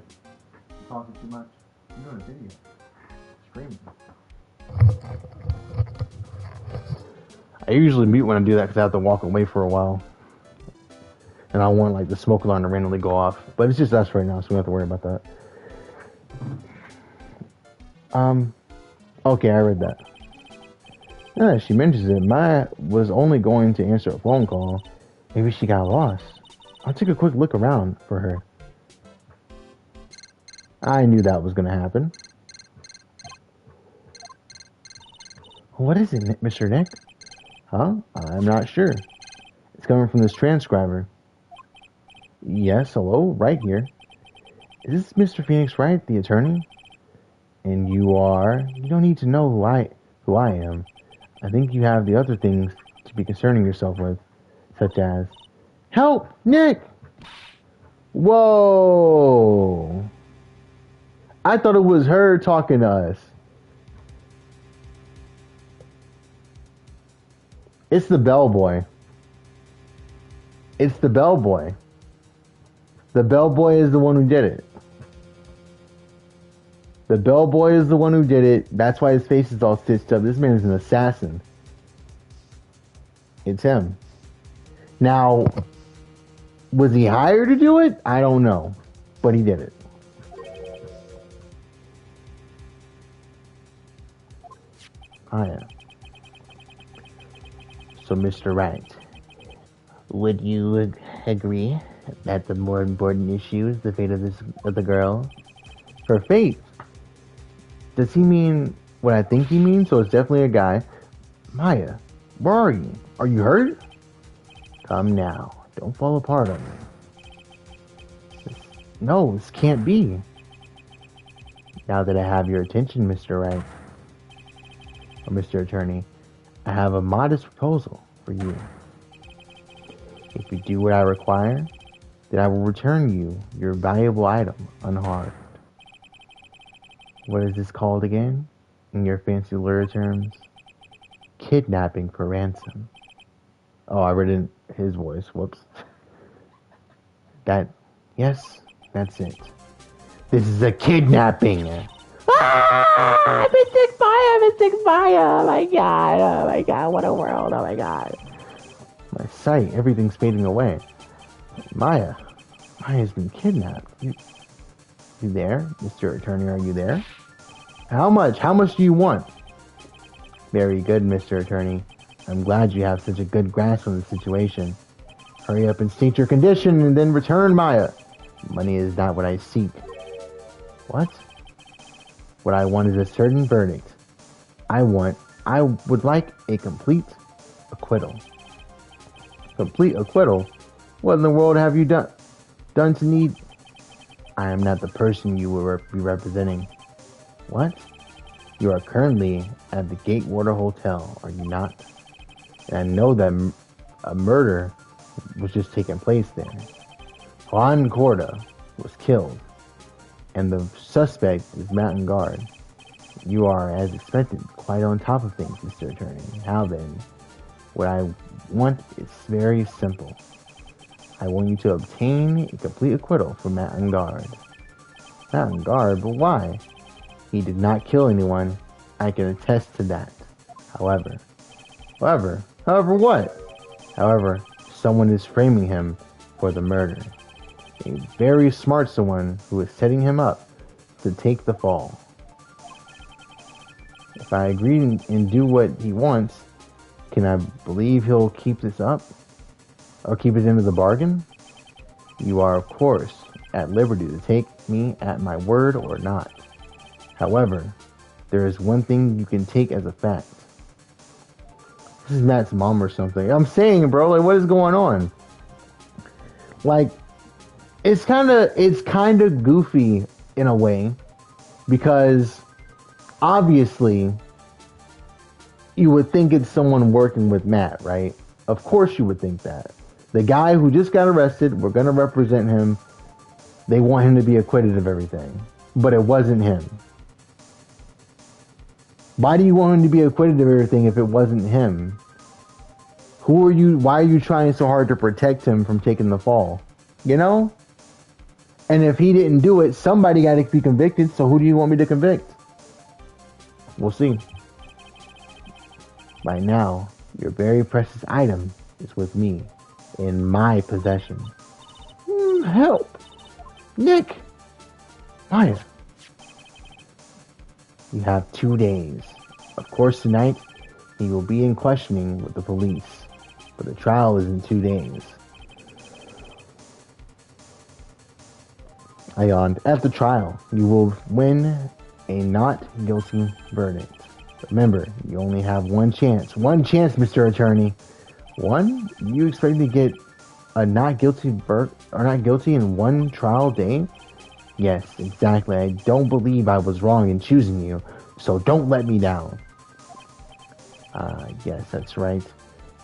Talking too much. You're doing a video. Screaming. I usually mute when I do that because I have to walk away for a while. And I want like the smoke alarm to randomly go off. But it's just us right now, so we don't have to worry about that. Okay, I read that. Yeah, she mentions it. Maya was only going to answer a phone call. Maybe she got lost. I'll take a quick look around for her. I knew that was going to happen. What is it, Mr. Nick? Huh? I'm not sure. It's coming from this transcriber. Yes, hello, right here. Is this Mr. Phoenix Wright, the attorney? And you are? You don't need to know who I am. I think you have the other things to be concerning yourself with, such as... Help! Nick! Whoa! I thought it was her talking to us. It's the bellboy. It's the bellboy. The bellboy is the one who did it. The bellboy is the one who did it. That's why his face is all stitched up. This man is an assassin. It's him. Now, was he hired to do it? I don't know. But he did it. Oh, yeah. So, Mr. Wright, would you agree that the more important issue is the fate of the girl? Her fate? Does he mean what I think he means? So it's definitely a guy. Maya, where are you? Are you hurt? Come now. Don't fall apart on me. No, this can't be. Now that I have your attention, Mr. Wright, or Mr. Attorney, I have a modest proposal for you. If you do what I require, then I will return you your valuable item unharmed. What is this called again? In your fancy lawyer terms? Kidnapping for ransom. Oh, I read it in his voice. Whoops. Yes, that's it. This is a kidnapping. Ah! Mystic Maya! Mystic Maya! Oh my god! Oh my god! What a world! Oh my god! My sight, everything's fading away. Maya. Maya's been kidnapped. You there? Mr. Attorney, are you there? How much? How much do you want? Very good, Mr. Attorney. I'm glad you have such a good grasp on the situation. Hurry up and state your condition and then return Maya. Money is not what I seek. What? What I want is a certain verdict. I would like a complete acquittal. Complete acquittal? What in the world have you done to need? I am not the person you will be representing. What? You are currently at the Gatewater Hotel, are you not? And I know that a murder was just taking place there. Juan Corda was killed, and the suspect is Mountain Guard. You are, as expected, quite on top of things, Mr. Attorney. How then? What I want is very simple. I want you to obtain a complete acquittal for Mountain Guard. Mountain Guard? But why? He did not kill anyone. I can attest to that. However what? However, someone is framing him for the murder. A very smart someone who is setting him up to take the fall. If I agree and do what he wants, can I believe he'll keep this up? Or keep his end of the bargain? You are, of course, at liberty to take me at my word or not. However, there is one thing you can take as a fact. This is Matt's mom or something. I'm saying, bro, like, what is going on? Like, it's kind of goofy in a way, because obviously you would think it's someone working with Matt, right? Of course you would think that. The guy who just got arrested, we're going to represent him. They want him to be acquitted of everything. But it wasn't him. Why do you want him to be acquitted of everything if it wasn't him? Who are you? Why are you trying so hard to protect him from taking the fall? You know? And if he didn't do it, somebody got to be convicted. So who do you want me to convict? We'll see. By now, your very precious item is with me, in my possession. Help! Nick! Maya! You have 2 days. Of course, tonight, he will be in questioning with the police, but the trial is in 2 days. I yawned. At the trial, you will win a not guilty verdict. Remember, you only have one chance. One chance, Mr. Attorney. One? You expect me to get a not guilty in one trial day? Yes, exactly. I don't believe I was wrong in choosing you, so don't let me down. Yes, that's right.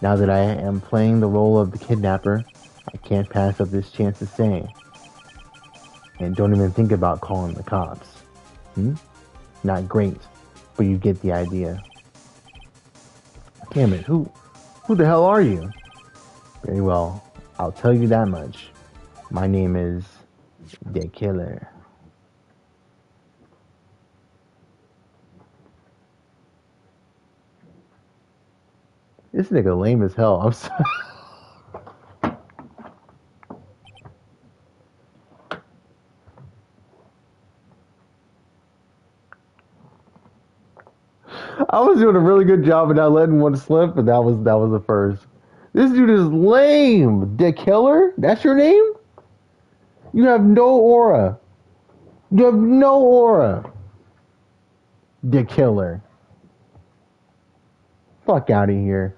Now that I am playing the role of the kidnapper, I can't pass up this chance to say. And don't even think about calling the cops. Not great, but you get the idea. Damn it, who the hell are you? Very well, I'll tell you that much. My name is The Killer. This nigga lame as hell. I'm sorry. I was doing a really good job of not letting one slip, but that was the first. This dude is lame. The Killer? That's your name? You have no aura. You have no aura. The Killer. Fuck out of here.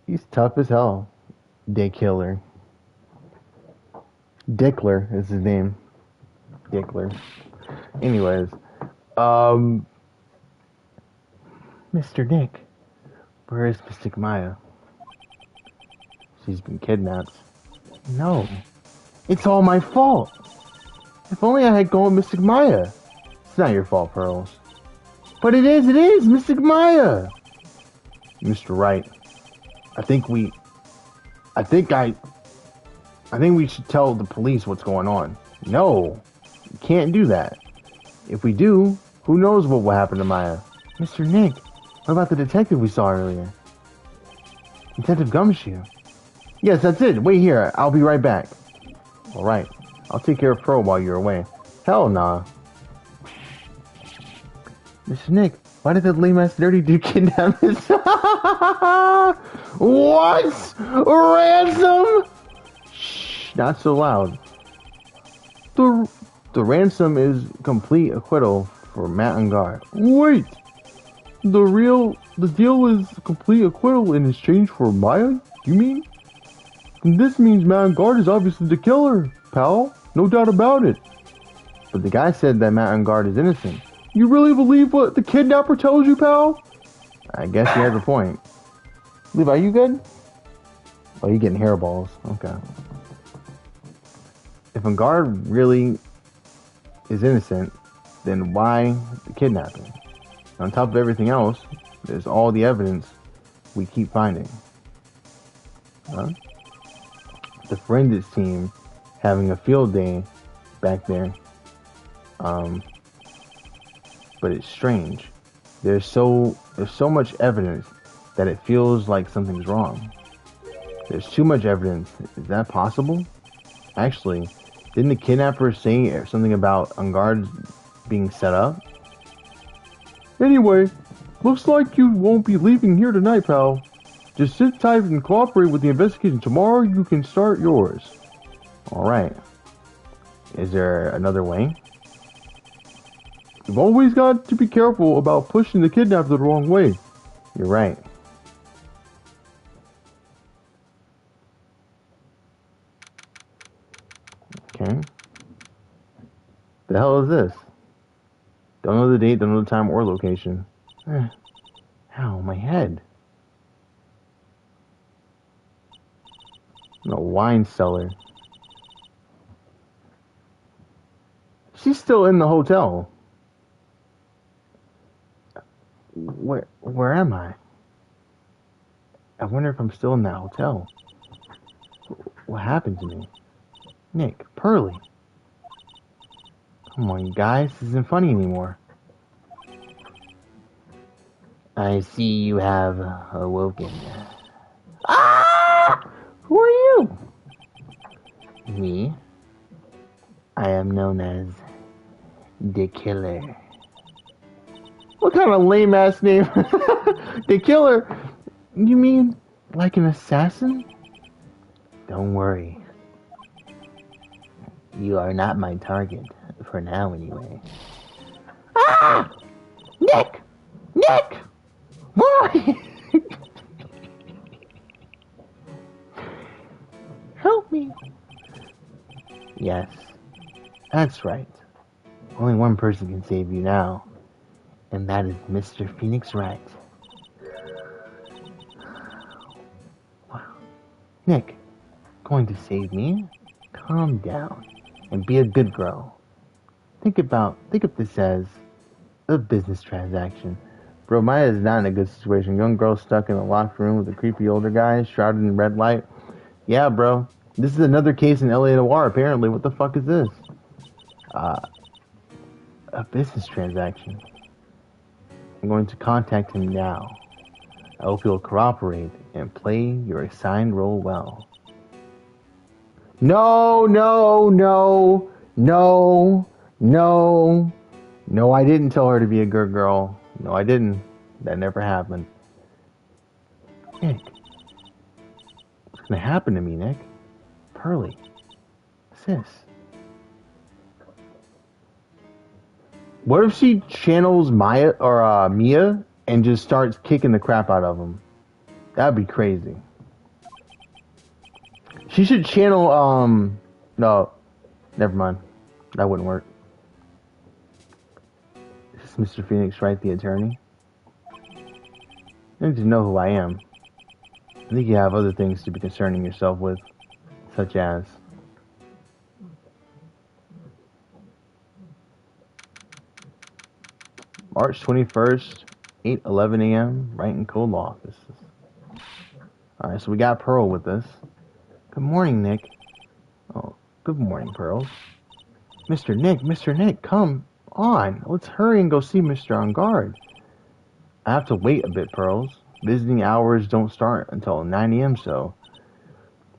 He's tough as hell. The Killer. Dickler is his name. Dickler. Anyways, Mr. Dick, where is Mystic Maya? She's been kidnapped. No, it's all my fault. If only I had gone with Mystic Maya. It's not your fault, Pearls. But it is, Mystic Maya. Mr. Wright, I think we I think we should tell the police what's going on. No, you can't do that. If we do, who knows what will happen to Maya? Mr. Nick, what about the detective we saw earlier? Detective Gumshoe. Yes, that's it. Wait here. I'll be right back. Alright. I'll take care of Pearl while you're away. Hell nah. Mr. Nick, why did that lame-ass dirty dude kidnap his... What? Ransom? Shh, not so loud. The ransom is complete acquittal for Matt and Guard. Wait! The deal is complete acquittal in exchange for Maya, you mean? And this means Matt Guard is obviously the killer, pal. No doubt about it. But the guy said that Matt and Guard is innocent. You really believe what the kidnapper tells you, pal? I guess he has a point. Levi, you good? Oh, you're getting hairballs. Okay. If a guard really is innocent, then why the kidnapping? On top of everything else, there's all the evidence we keep finding. Huh? The forensics team having a field day back there. But it's strange. There's so much evidence that it feels like something's wrong. There's too much evidence. Is that possible? Actually, didn't the kidnapper say something about Ungard being set up? Anyway, looks like you won't be leaving here tonight, pal. Just sit tight and cooperate with the investigation. Tomorrow you can start yours. Alright. Is there another way? You've always got to be careful about pushing the kidnapper the wrong way. You're right. Okay. The hell is this? Don't know the date, don't know the time or location. Ow, my head. No, wine cellar. She's still in the hotel. Where am I? I wonder if I'm still in that hotel. What happened to me? Nick, Pearly. Come on, guys, this isn't funny anymore. I see you have awoken. Ah! Who are you? Me? I am known as the Killer. What kind of lame ass name? The Killer? You mean like an assassin? Don't worry. You are not my target, for now anyway. Ah! Nick! Nick! Why? Help me. Yes, that's right. Only one person can save you now, and that is Mr. Phoenix Wright. Wow. Nick, going to save me? Calm down and be a good girl. Think of this as a business transaction. Bro, Maya is not in a good situation. Young girl stuck in a locked room with a creepy older guy shrouded in red light. Yeah, bro. This is another case in LA Noire, apparently. What the fuck is this? A business transaction. I'm going to contact him now. I hope you'll cooperate and play your assigned role well. No, no, no, no, no. No, I didn't tell her to be a good girl. No, I didn't. That never happened. Nick. What's gonna happen to me, Nick? Pearly. Sis. What if she channels Maya or Mia and just starts kicking the crap out of him? That'd be crazy. She should channel no, never mind. That wouldn't work. Is this Mr. Phoenix Wright, the attorney? You need to know who I am. I think you have other things to be concerning yourself with, such as March 21st, 8:11 a.m. Wright and Cole Law offices. Alright, so we got Pearl with us. Good morning, Nick. Oh, good morning, Pearls. Mr. Nick, come on. Let's hurry and go see Mr. On Guard. I have to wait a bit, Pearls. Visiting hours don't start until 9 a.m., so...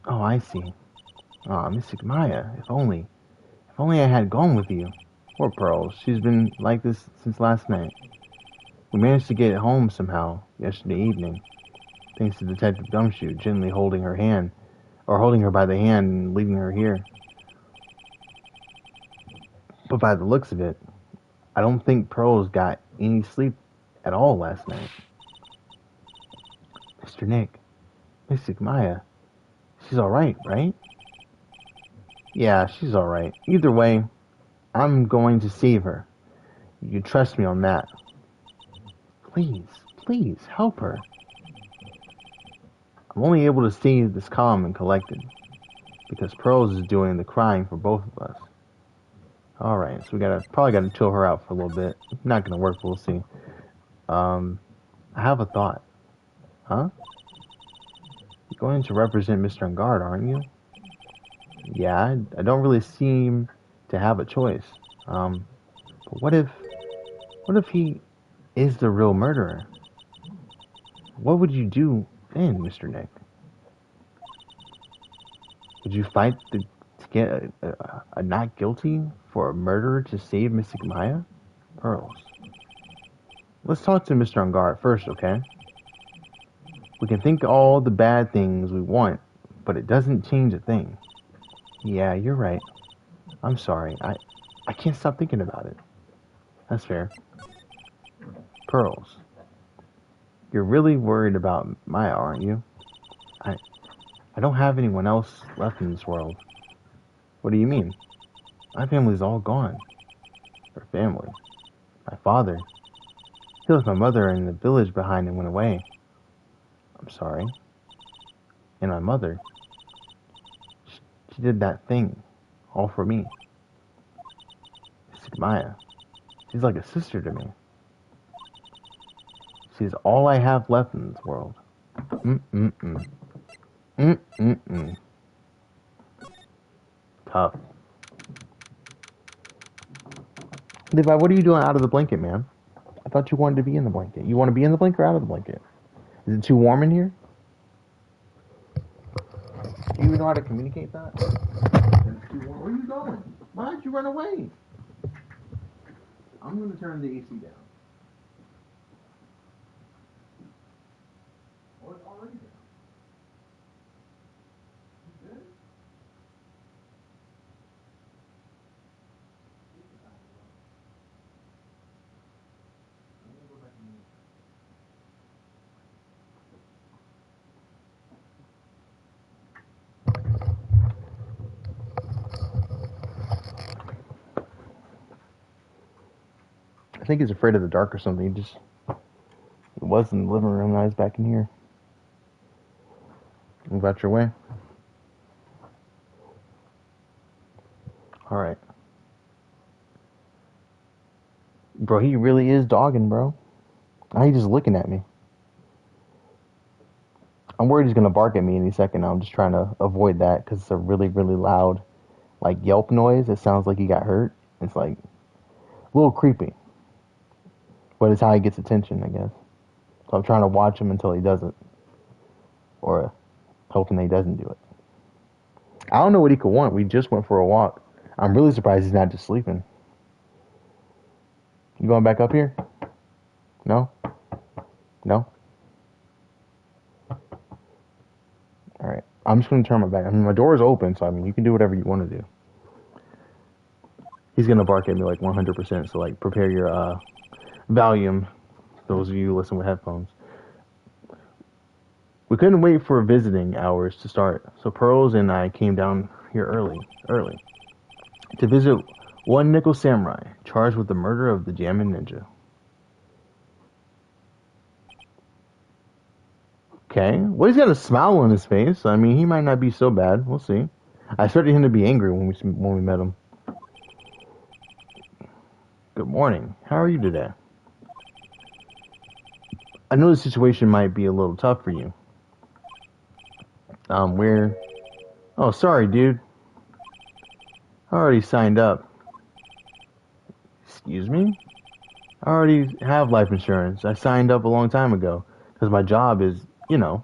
Oh, I see. Aw, Mystic Maya, if only I had gone with you. Poor Pearls, she's been like this since last night. We managed to get home somehow, yesterday evening, thanks to Detective Gumshoe gently holding her hand, or holding her by the hand and leading her here. But by the looks of it, I don't think Pearls got any sleep at all last night. Mr. Nick, Mystic Maya, she's alright, right? Yeah, she's alright. Either way, I'm going to save her. You can trust me on that. Please, please, help her. I'm only able to stay this calm and collected, because Pearls is doing the crying for both of us. Alright, so probably gotta chill her out for a little bit. Not gonna work, but we'll see. I have a thought. Huh? You're going to represent Mr. On Guard, aren't you? Yeah, I don't really seem to have a choice. But what if he is the real murderer? What would you do then, Mr. Nick? Would you fight to get a not guilty for a murderer to save Mystic Maya? Pearls. Let's talk to Mr. On Guard first, okay? We can think all the bad things we want, but it doesn't change a thing. Yeah, you're right. I'm sorry. I can't stop thinking about it. That's fair. Pearls. You're really worried about Maya, aren't you? I I don't have anyone else left in this world. What do you mean? My family's all gone. Her family. My father. He left my mother in the village behind and went away. I'm sorry. And my mother. She did that thing. All for me. Mystic Maya. She's like a sister to me. She's all I have left in this world. Mm-mm-mm. Mm-mm-mm. Tough. Levi, what are you doing out of the blanket, man? I thought you wanted to be in the blanket. You want to be in the blanket or out of the blanket? Is it too warm in here? Do you know how to communicate that? It's too warm. Where are you going? Why did you run away? I'm going to turn the AC down. Oh, it's already down. You good? I'm going to go back in the I think he's afraid of the dark or something. It was in the living room, now he's back in here. Move out your way. Alright. Bro, he really is dogging, bro. Now he's just looking at me. I'm worried he's gonna bark at me any second now. I'm just trying to avoid that because it's a really, really loud, like, yelp noise. It sounds like he got hurt. It's like a little creepy. But it's how he gets attention, I guess. So I'm trying to watch him until he doesn't. Or hoping that he doesn't do it. I don't know what he could want. We just went for a walk. I'm really surprised he's not just sleeping. You going back up here? No? No? Alright. I'm just going to turn my back. I mean, my door is open, so I mean, you can do whatever you want to do. He's going to bark at me like 100%, so like prepare your volume, those of you who listen with headphones. We couldn't wait for visiting hours to start, so Pearls and I came down here early, to visit one nickel samurai charged with the murder of the Jammin Ninja. Okay, well, he's got a smile on his face. I mean, he might not be so bad. We'll see. I expected him to be angry when we met him. Good morning. How are you today? I know the situation might be a little tough for you. Oh, sorry, dude. I already signed up. Excuse me? I already have life insurance. I signed up a long time ago. Because my job is, you know.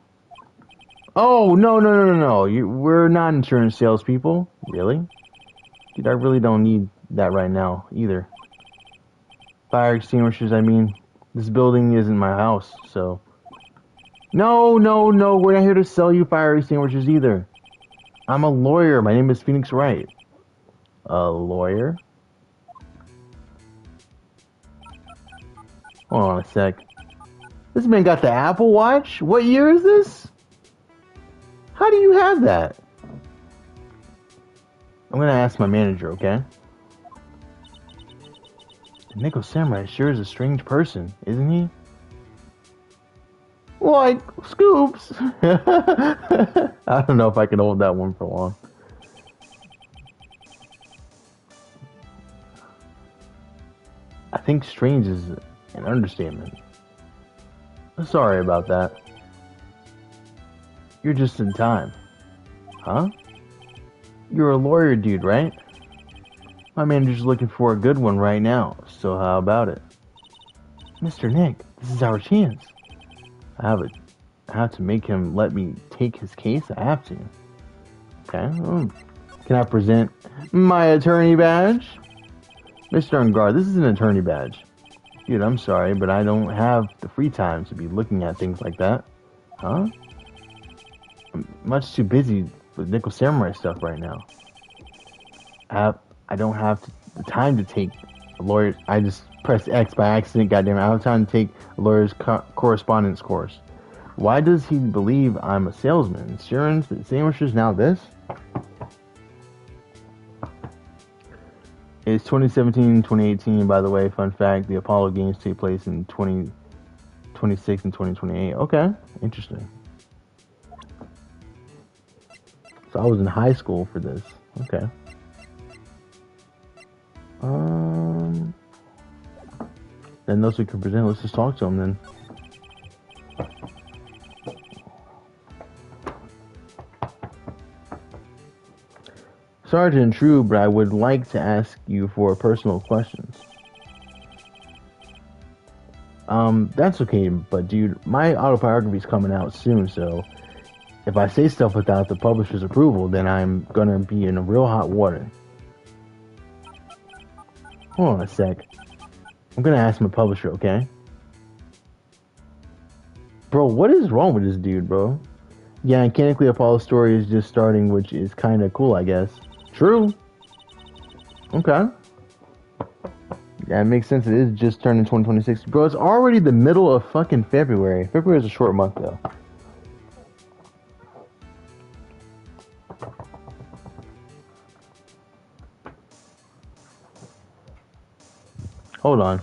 Oh, no, no, no, no, no. We're not insurance salespeople. Really? Dude, I really don't need that right now, either. Fire extinguishers, I mean. This building isn't my house, so... No, no, no. We're not here to sell you fire extinguishers, either. I'm a lawyer. My name is Phoenix Wright. A lawyer? Hold on a sec. This man got the Apple Watch? What year is this? How do you have that? I'm gonna ask my manager, okay? Nico Samurai sure is a strange person, isn't he? Like, Scoops! I don't know if I can hold that one for long. I think strange is an understatement. Sorry about that. You're just in time. Huh? You're a lawyer dude, right? My manager's looking for a good one right now, so how about it? Mr. Nick, this is our chance. I have to make him let me take his case. I have to. Okay. Can I present my attorney badge? Mr. Unguard, this is an attorney badge. Dude, I'm sorry, but I don't have the free time to be looking at things like that. Huh? I'm much too busy with Nickel Samurai stuff right now. I don't have the time to take a lawyer. I just pressed X by accident, goddamn it. I don't have time to take a lawyer's correspondence course. Why does he believe I'm a salesman? Insurance, extinguishers, now this? It's 2017, 2018, by the way, fun fact. The Apollo Games take place in 2026 and 2028. Okay, interesting. So I was in high school for this. Okay. Then those we can present. Let's just talk to him then. Sorry to intrude, but I would like to ask you for personal questions. That's okay, but dude, my autobiography's coming out soon, so if I say stuff without the publisher's approval, then I'm gonna be in real hot water. Hold on a sec. I'm gonna ask my publisher, okay? Bro, what is wrong with this dude, bro? Yeah, and Mechanically Apollo's story is just starting, which is kind of cool, I guess. True. Okay. Yeah, it makes sense. It is just turning 2026. Bro, it's already the middle of fucking February. February is a short month, though. Hold on.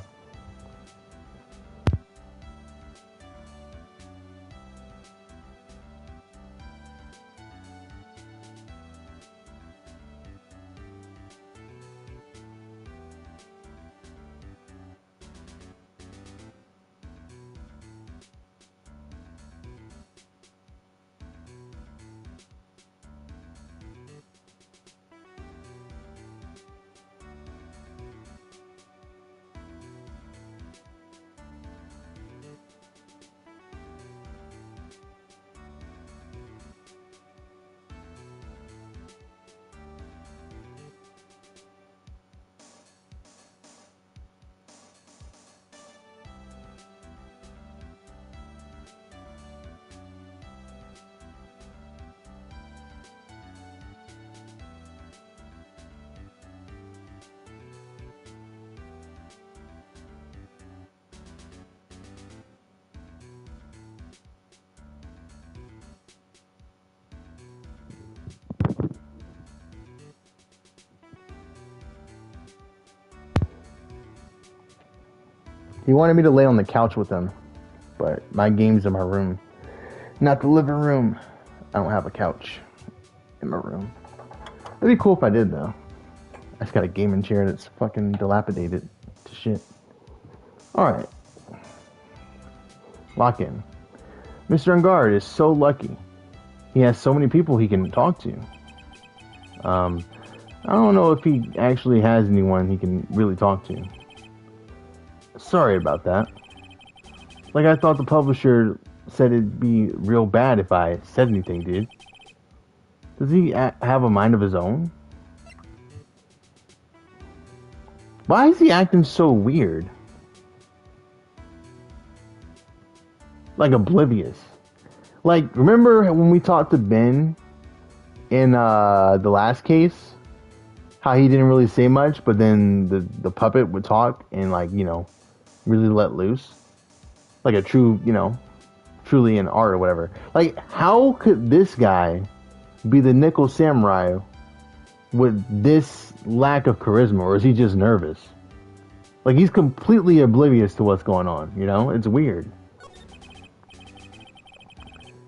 He wanted me to lay on the couch with him, but my game's in my room, not the living room. I don't have a couch in my room. It'd be cool if I did, though. I just got a gaming chair that's fucking dilapidated to shit. Alright. Lock in. Mr. Ungard is so lucky. He has so many people he can talk to. I don't know if he actually has anyone he can really talk to. Sorry about that. Like, I thought the publisher said it'd be real bad if I said anything, dude. Does he have a mind of his own? Why is he acting so weird? Like, oblivious. Like, remember when we talked to Ben in the last case? How he didn't really say much, but then the puppet would talk and, like, you know, really let loose? Like a true, you know, truly an art or whatever. Like, how could this guy be the Nickel Samurai with this lack of charisma, or is he just nervous? Like, he's completely oblivious to what's going on, you know? It's weird.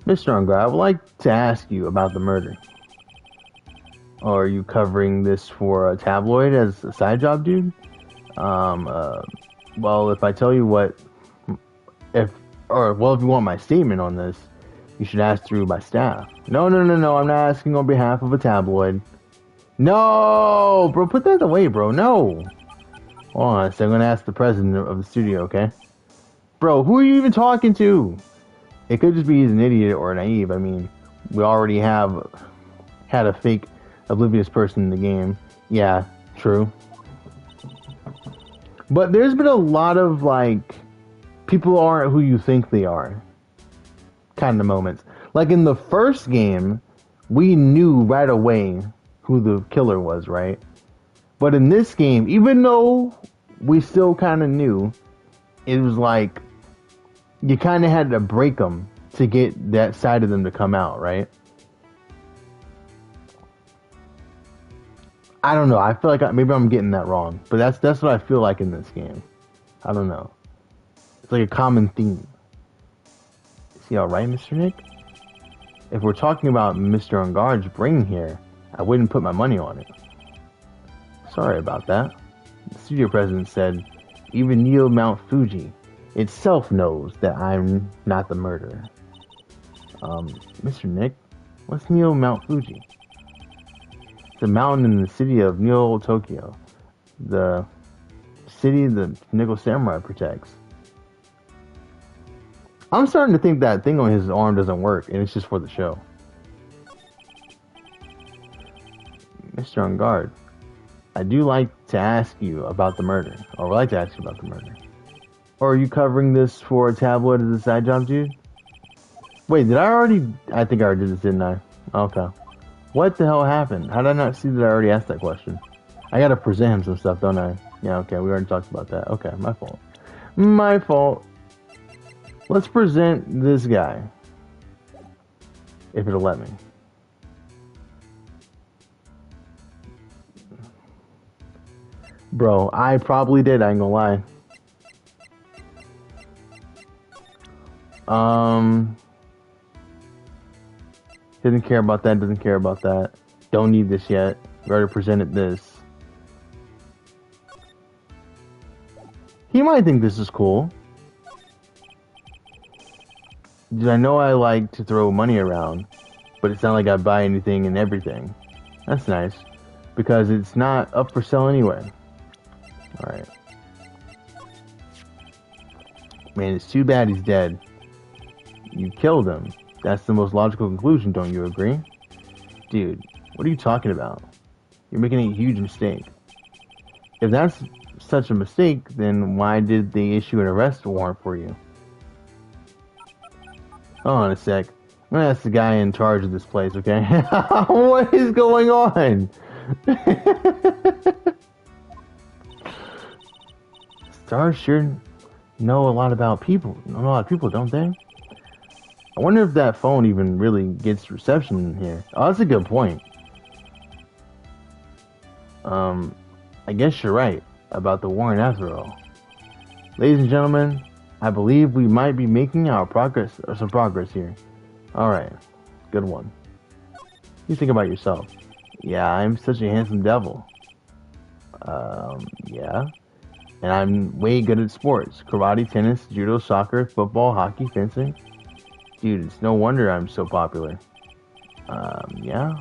Mr. Unger, I would like to ask you about the murder. Are you covering this for a tabloid as a side job, dude? Well, if I tell you what, if you want my statement on this, you should ask through my staff. No, I'm not asking on behalf of a tabloid. No, bro, put that away, bro. No. Hold on, so I'm gonna ask the president of the studio, okay? Bro, who are you even talking to? It could just be he's an idiot or naive. I mean, we already have had a fake oblivious person in the game. Yeah, true. But there's been a lot of, like, people aren't who you think they are kind of moments. Like, in the first game, we knew right away who the killer was, right? But in this game, even though we still kind of knew, it was like you kind of had to break them to get that side of them to come out, right? I don't know. I feel like maybe I'm getting that wrong, but that's what I feel like in this game. I don't know. It's like a common theme. Is he all right, Mr. Nick? If we're talking about Mr. Ungard's bring here, I wouldn't put my money on it. Sorry about that. The studio president said, even Neo Mount Fuji itself knows that I'm not the murderer. Mr. Nick, what's Neo Mount Fuji? It's a mountain in the city of Neo Tokyo. The city the Nickel Samurai protects. I'm starting to think that thing on his arm doesn't work, and it's just for the show. Mr. Ungard, I do like to ask you about the murder. Or would like to ask you about the murder. Or are you covering this for a tabloid as a side job, dude? Wait, I think I already did this, didn't I? Okay. What the hell happened? How did I not see that I already asked that question? I gotta present him some stuff, don't I? Yeah, okay, we already talked about that. Okay, my fault. My fault. Let's present this guy. If it'll let me. Bro, I probably did, I ain't gonna lie. Didn't care about that, doesn't care about that. Don't need this yet. We already presented this. He might think this is cool. Dude, I know I like to throw money around, but it's not like I buy anything and everything. That's nice. Because it's not up for sale anyway. Alright. Man, it's too bad he's dead. You killed him. That's the most logical conclusion, don't you agree? Dude, what are you talking about? You're making a huge mistake. If that's such a mistake, then why did they issue an arrest warrant for you? Hold on a sec. I'm gonna ask the guy in charge of this place, okay? What is going on? Stars sure know a lot about people. Know a lot of people, don't they? I wonder if that phone even really gets reception in here. Oh, that's a good point. I guess you're right about the warrant after all. Ladies and gentlemen, I believe we might be making some progress here. Alright, good one. You think about yourself. Yeah, I'm such a handsome devil. Yeah. And I'm way good at sports. Karate, tennis, judo, soccer, football, hockey, fencing. Dude, it's no wonder I'm so popular. Yeah.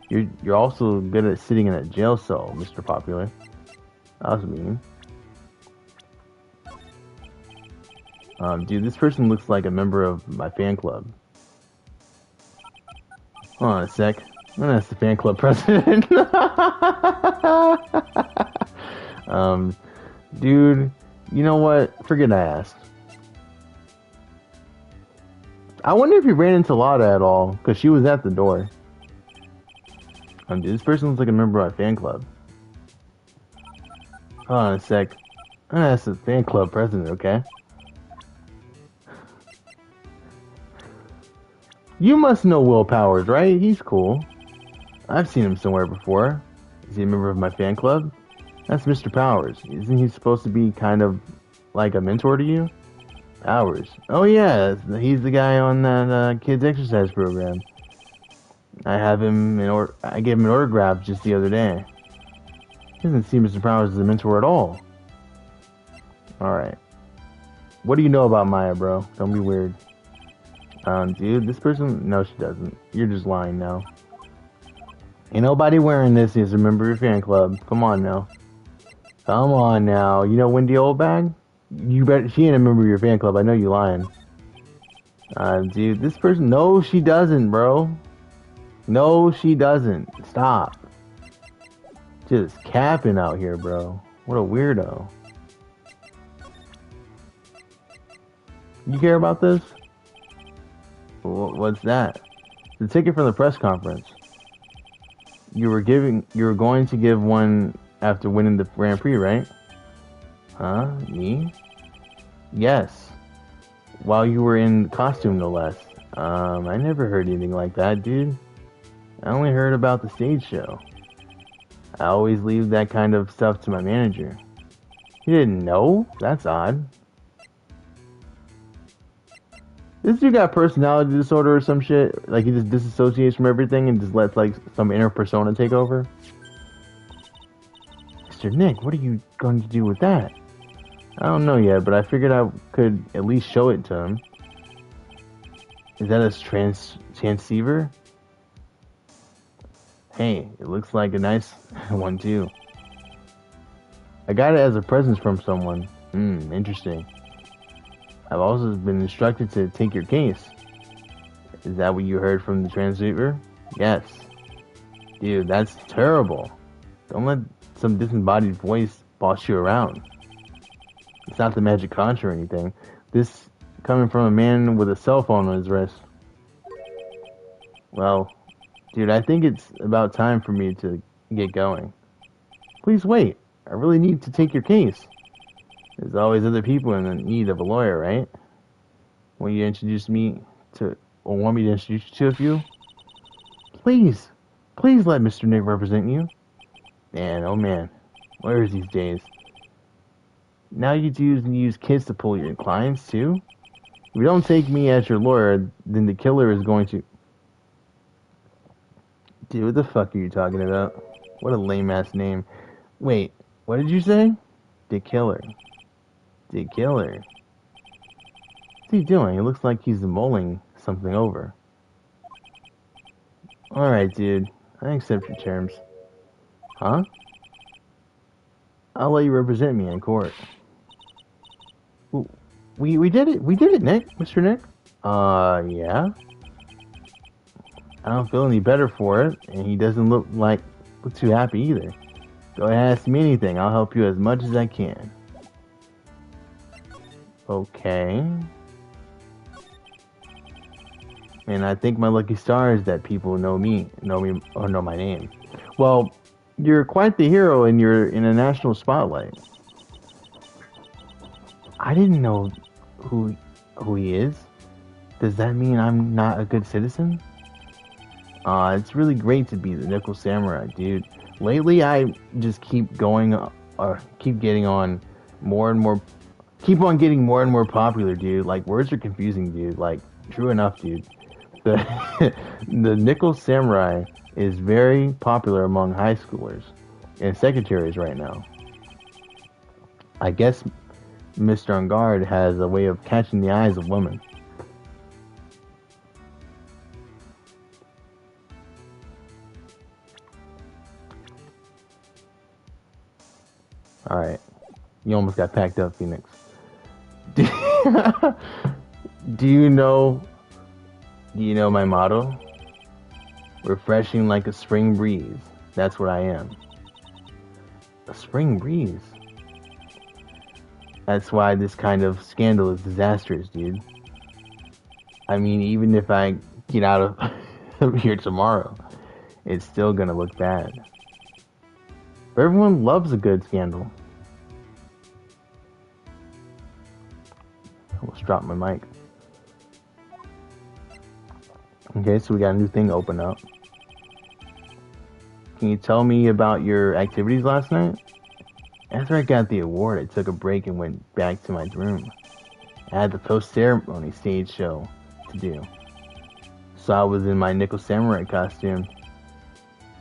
You're also good at sitting in a jail cell, Mr. Popular. That was mean. Dude, this person looks like a member of my fan club. Hold on a sec. I'm gonna ask the fan club president. Dude, you know what? Forget I asked. I wonder if he ran into Lada at all, because she was at the door. Dude, this person looks like a member of my fan club. Hold on a sec. I'm gonna ask the fan club president, okay? You must know Will Powers, right? He's cool. I've seen him somewhere before. Is he a member of my fan club? That's Mr. Powers. Isn't he supposed to be kind of like a mentor to you? Powers. Oh yeah, he's the guy on that kids exercise program. I have him I gave him an autograph just the other day. He doesn't see Mr. Powers as a mentor at all. Alright. What do you know about Maya, bro? Don't be weird. Dude, this person... No, she doesn't. You're just lying now. Ain't nobody wearing this is a member of your fan club. Come on now. Come on now. You know Wendy Oldbag? You bet she ain't a member of your fan club. I know you lying. Dude, this person... No, she doesn't, bro. No, she doesn't. Stop. Just capping out here, bro. What a weirdo. You care about this? What's that? The ticket from the press conference. You were going to give one after winning the Grand Prix, right? Huh? Me? Yes. While you were in costume, no less. I never heard anything like that, dude. I only heard about the stage show. I always leave that kind of stuff to my manager. You didn't know? That's odd. This dude got personality disorder or some shit. Like he just disassociates from everything and just lets like some inner persona take over. Mr. Nick, what are you going to do with that? I don't know yet, but I figured I could at least show it to him. Is that a transceiver? Hey, it looks like a nice one too. I got it as a present from someone. Interesting. I've also been instructed to take your case. Is that what you heard from the transceiver? Yes. Dude, that's terrible. Don't let some disembodied voice boss you around. It's not the magic contra or anything. This coming from a man with a cell phone on his wrist. Well, dude, I think it's about time for me to get going. Please wait. I really need to take your case. There's always other people in need of a lawyer, right? Want me to introduce you to a few? Please let Mr. Nick represent you. Man, oh man, lawyers these days. Now you use kids to pull your clients too? If you don't take me as your lawyer, then the killer is going to... Dude, what the fuck are you talking about? What a lame ass name. Wait, what did you say? The killer. The killer. What's he doing? It looks like he's mulling something over. Alright, dude. I accept your terms. Huh? I'll let you represent me in court. We did it. We did it, Nick. Mr. Nick. Yeah. I don't feel any better for it, and he doesn't look too happy either. Go ahead, ask me anything. I'll help you as much as I can. Okay. And I think my lucky star is that people know me, or know my name. Well, you're quite the hero, and you're in a national spotlight. I didn't know who he is. Does that mean I'm not a good citizen? It's really great to be the Nickel Samurai, dude. Lately, I just keep getting on more and more. Keep on getting more and more popular, dude. Like, words are confusing, dude. Like, true enough, dude. The Nickel Samurai is very popular among high schoolers and secretaries right now. I guess Mr. On Guard has a way of catching the eyes of women. You almost got packed up, Phoenix. Do, do you know? Do you know my motto? Refreshing like a spring breeze. That's what I am. A spring breeze. That's why this kind of scandal is disastrous, dude. I mean, even if I get out of here tomorrow, it's still gonna look bad. But everyone loves a good scandal. I almost dropped my mic. Okay, so we got a new thing open up. Can you tell me about your activities last night? After I got the award, I took a break and went back to my room. I had the post-ceremony stage show to do. So I was in my Nickel Samurai costume.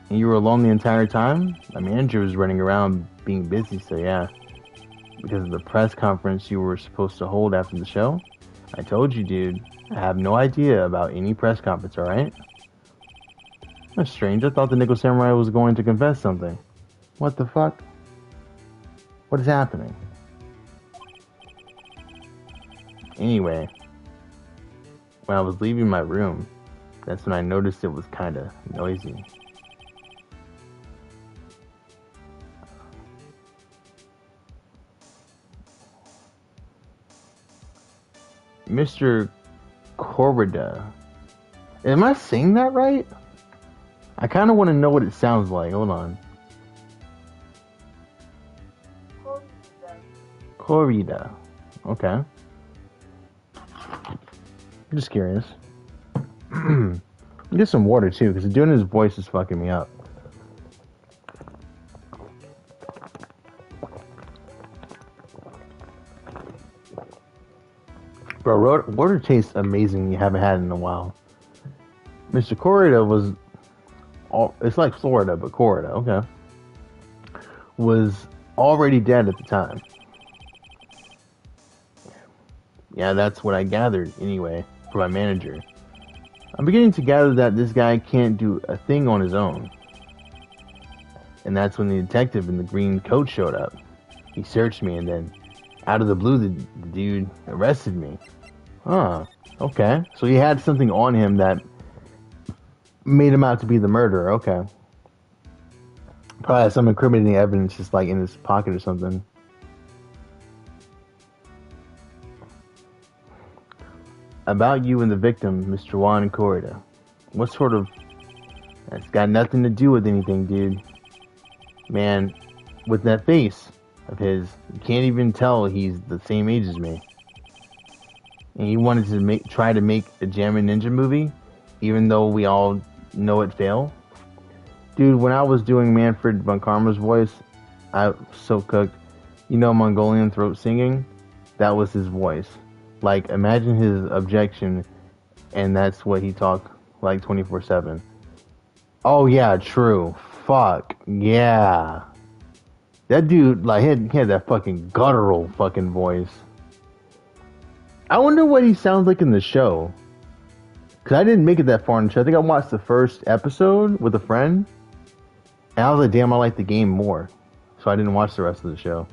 And you were alone the entire time? My manager was running around being busy, so yeah. Because of the press conference you were supposed to hold after the show? I told you, dude. I have no idea about any press conference, alright? That's strange. I thought the Nickel Samurai was going to confess something. What the fuck? What is happening? Anyway, when I was leaving my room, that's when I noticed it was kind of noisy. Mr. Corrida. Am I saying that right? I kind of want to know what it sounds like. Hold on. Corrida. Okay. I'm just curious. Get some water too, because doing his voice is fucking me up. Bro, water tastes amazing. You haven't had it in a while. Mr. Corrida was, it's like Florida, but Corrida, okay, was already dead at the time. Yeah, that's what I gathered anyway from my manager. I'm beginning to gather that this guy can't do a thing on his own. And that's when the detective in the green coat showed up. He searched me and then, out of the blue, the dude arrested me. Huh, okay. So he had something on him that made him out to be the murderer, okay. Probably had some incriminating evidence just like in his pocket or something. About you and the victim, Mr. Juan Corrida. What sort of... That's got nothing to do with anything, dude. Man, with that face of his, you can't even tell he's the same age as me. And he wanted to try to make a Jammin' Ninja movie, even though we all know it failed. Dude, when I was doing Manfred von Karma's voice, I was so cooked. You know Mongolian throat singing? That was his voice. Like, imagine his objection, and that's what he talked like 24/7. Oh yeah, true. Fuck. Yeah. That dude, like, he had that fucking guttural fucking voice. I wonder what he sounds like in the show. Because I didn't make it that far in the show. I think I watched the first episode with a friend. And I was like, damn, I like the game more. So I didn't watch the rest of the show.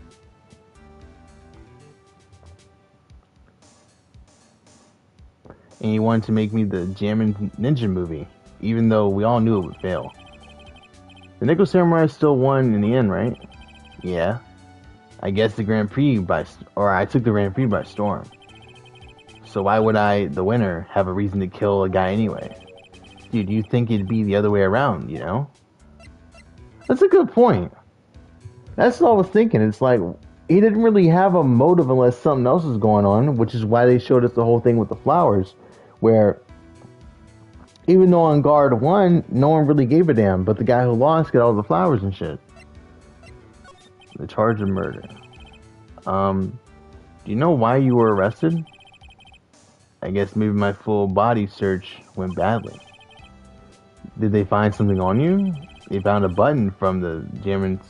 And he wanted to make me the Jammin' Ninja movie, even though we all knew it would fail. The Nickel Samurai still won in the end, right? Yeah. I guess the Grand Prix I took the Grand Prix by storm. So why would I, the winner, have a reason to kill a guy anyway? Dude, you think it'd be the other way around, you know? That's a good point. That's what I was thinking. It's like, he didn't really have a motive unless something else was going on, which is why they showed us the whole thing with the flowers, where even though on guard one, no one really gave a damn, but the guy who lost got all the flowers and shit. The charge of murder. Do you know why you were arrested? I guess maybe my full body search went badly. Did they find something on you? They found a button from the Jammin'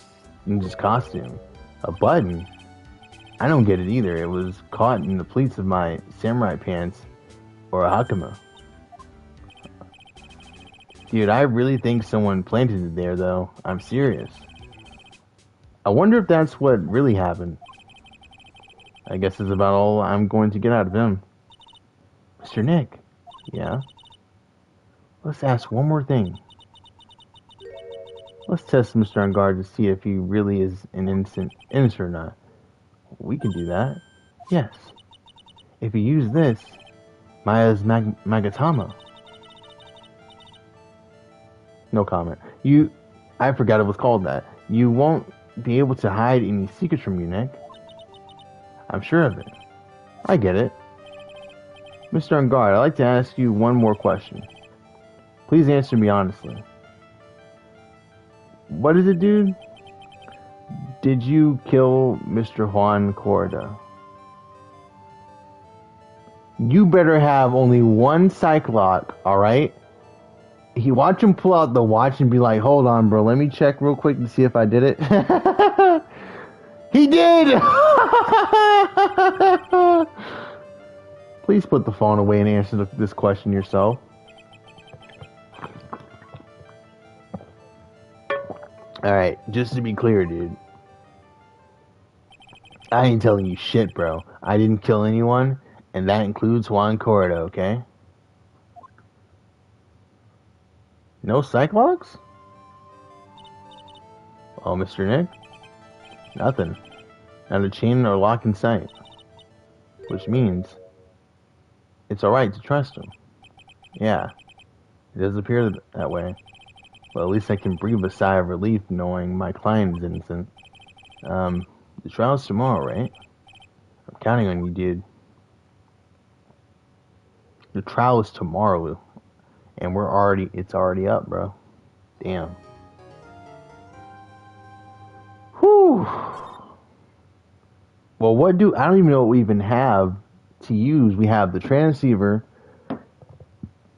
Ninja's costume. A button? I don't get it either. It was caught in the pleats of my samurai pants or a hakama. Dude, I really think someone planted it there, though. I'm serious. I wonder if that's what really happened. I guess it's about all I'm going to get out of him. Mr. Nick. Yeah? Let's ask one more thing. Let's test Mr. On Guard to see if he really is an innocent or not. We can do that. Yes. If you use this, Maya's Magatama. No comment. I forgot it was called that. You won't be able to hide any secrets from you, Nick. I'm sure of it. I get it. Mr. On Guard, I'd like to ask you one more question. Please answer me honestly. What is it, dude? Did you kill Mr. Juan Corda? You better have only one psych lock, alright? He watch him pull out the watch and be like, hold on, bro, let me check real quick to see if I did it. He did! Please put the phone away and answer this question yourself. Alright, just to be clear, dude. I ain't telling you shit, bro. I didn't kill anyone, and that includes Juan Cordo, okay? No psych locks? Oh, Mr. Nick? Nothing. Not a chain or lock in sight. Which means it's alright to trust him. Yeah, it does appear that way. Well, at least I can breathe a sigh of relief knowing my client is innocent. The trial's tomorrow, right? I'm counting on you, dude. The trial is tomorrow, and it's already up, bro. Damn. Whew. Well, I don't even know what we even have to use. We have the transceiver.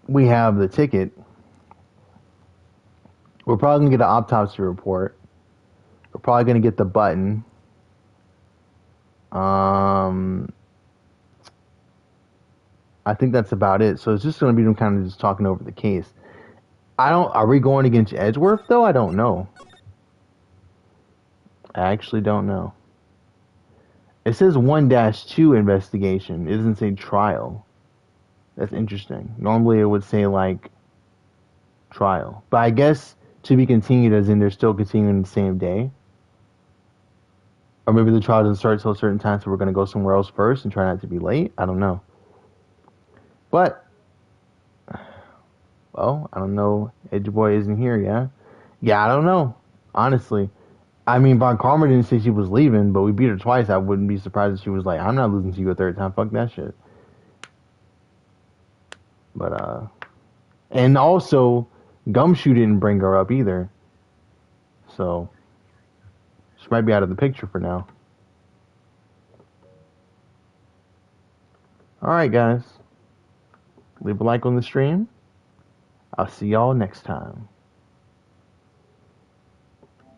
We have the ticket. We're probably going to get an autopsy report. We're probably going to get the button. I think that's about it. So it's just going to be them kind of just talking over the case. Are we going against Edgeworth though? I don't know. I actually don't know. It says 1-2 investigation. It doesn't say trial. That's interesting. Normally it would say like trial. But I guess to be continued as in they're still continuing the same day. Or maybe the trial doesn't start until a certain time, so we're going to go somewhere else first and try not to be late. I don't know. But, well, I don't know. Edge Boy isn't here, yeah? Yeah, I don't know. Honestly. I mean, Von Karma didn't say she was leaving, but we beat her twice. I wouldn't be surprised if she was like, I'm not losing to you a third time. Fuck that shit. But, and also, Gumshoe didn't bring her up either. So, she might be out of the picture for now. Alright, guys. Leave a like on the stream. I'll see y'all next time.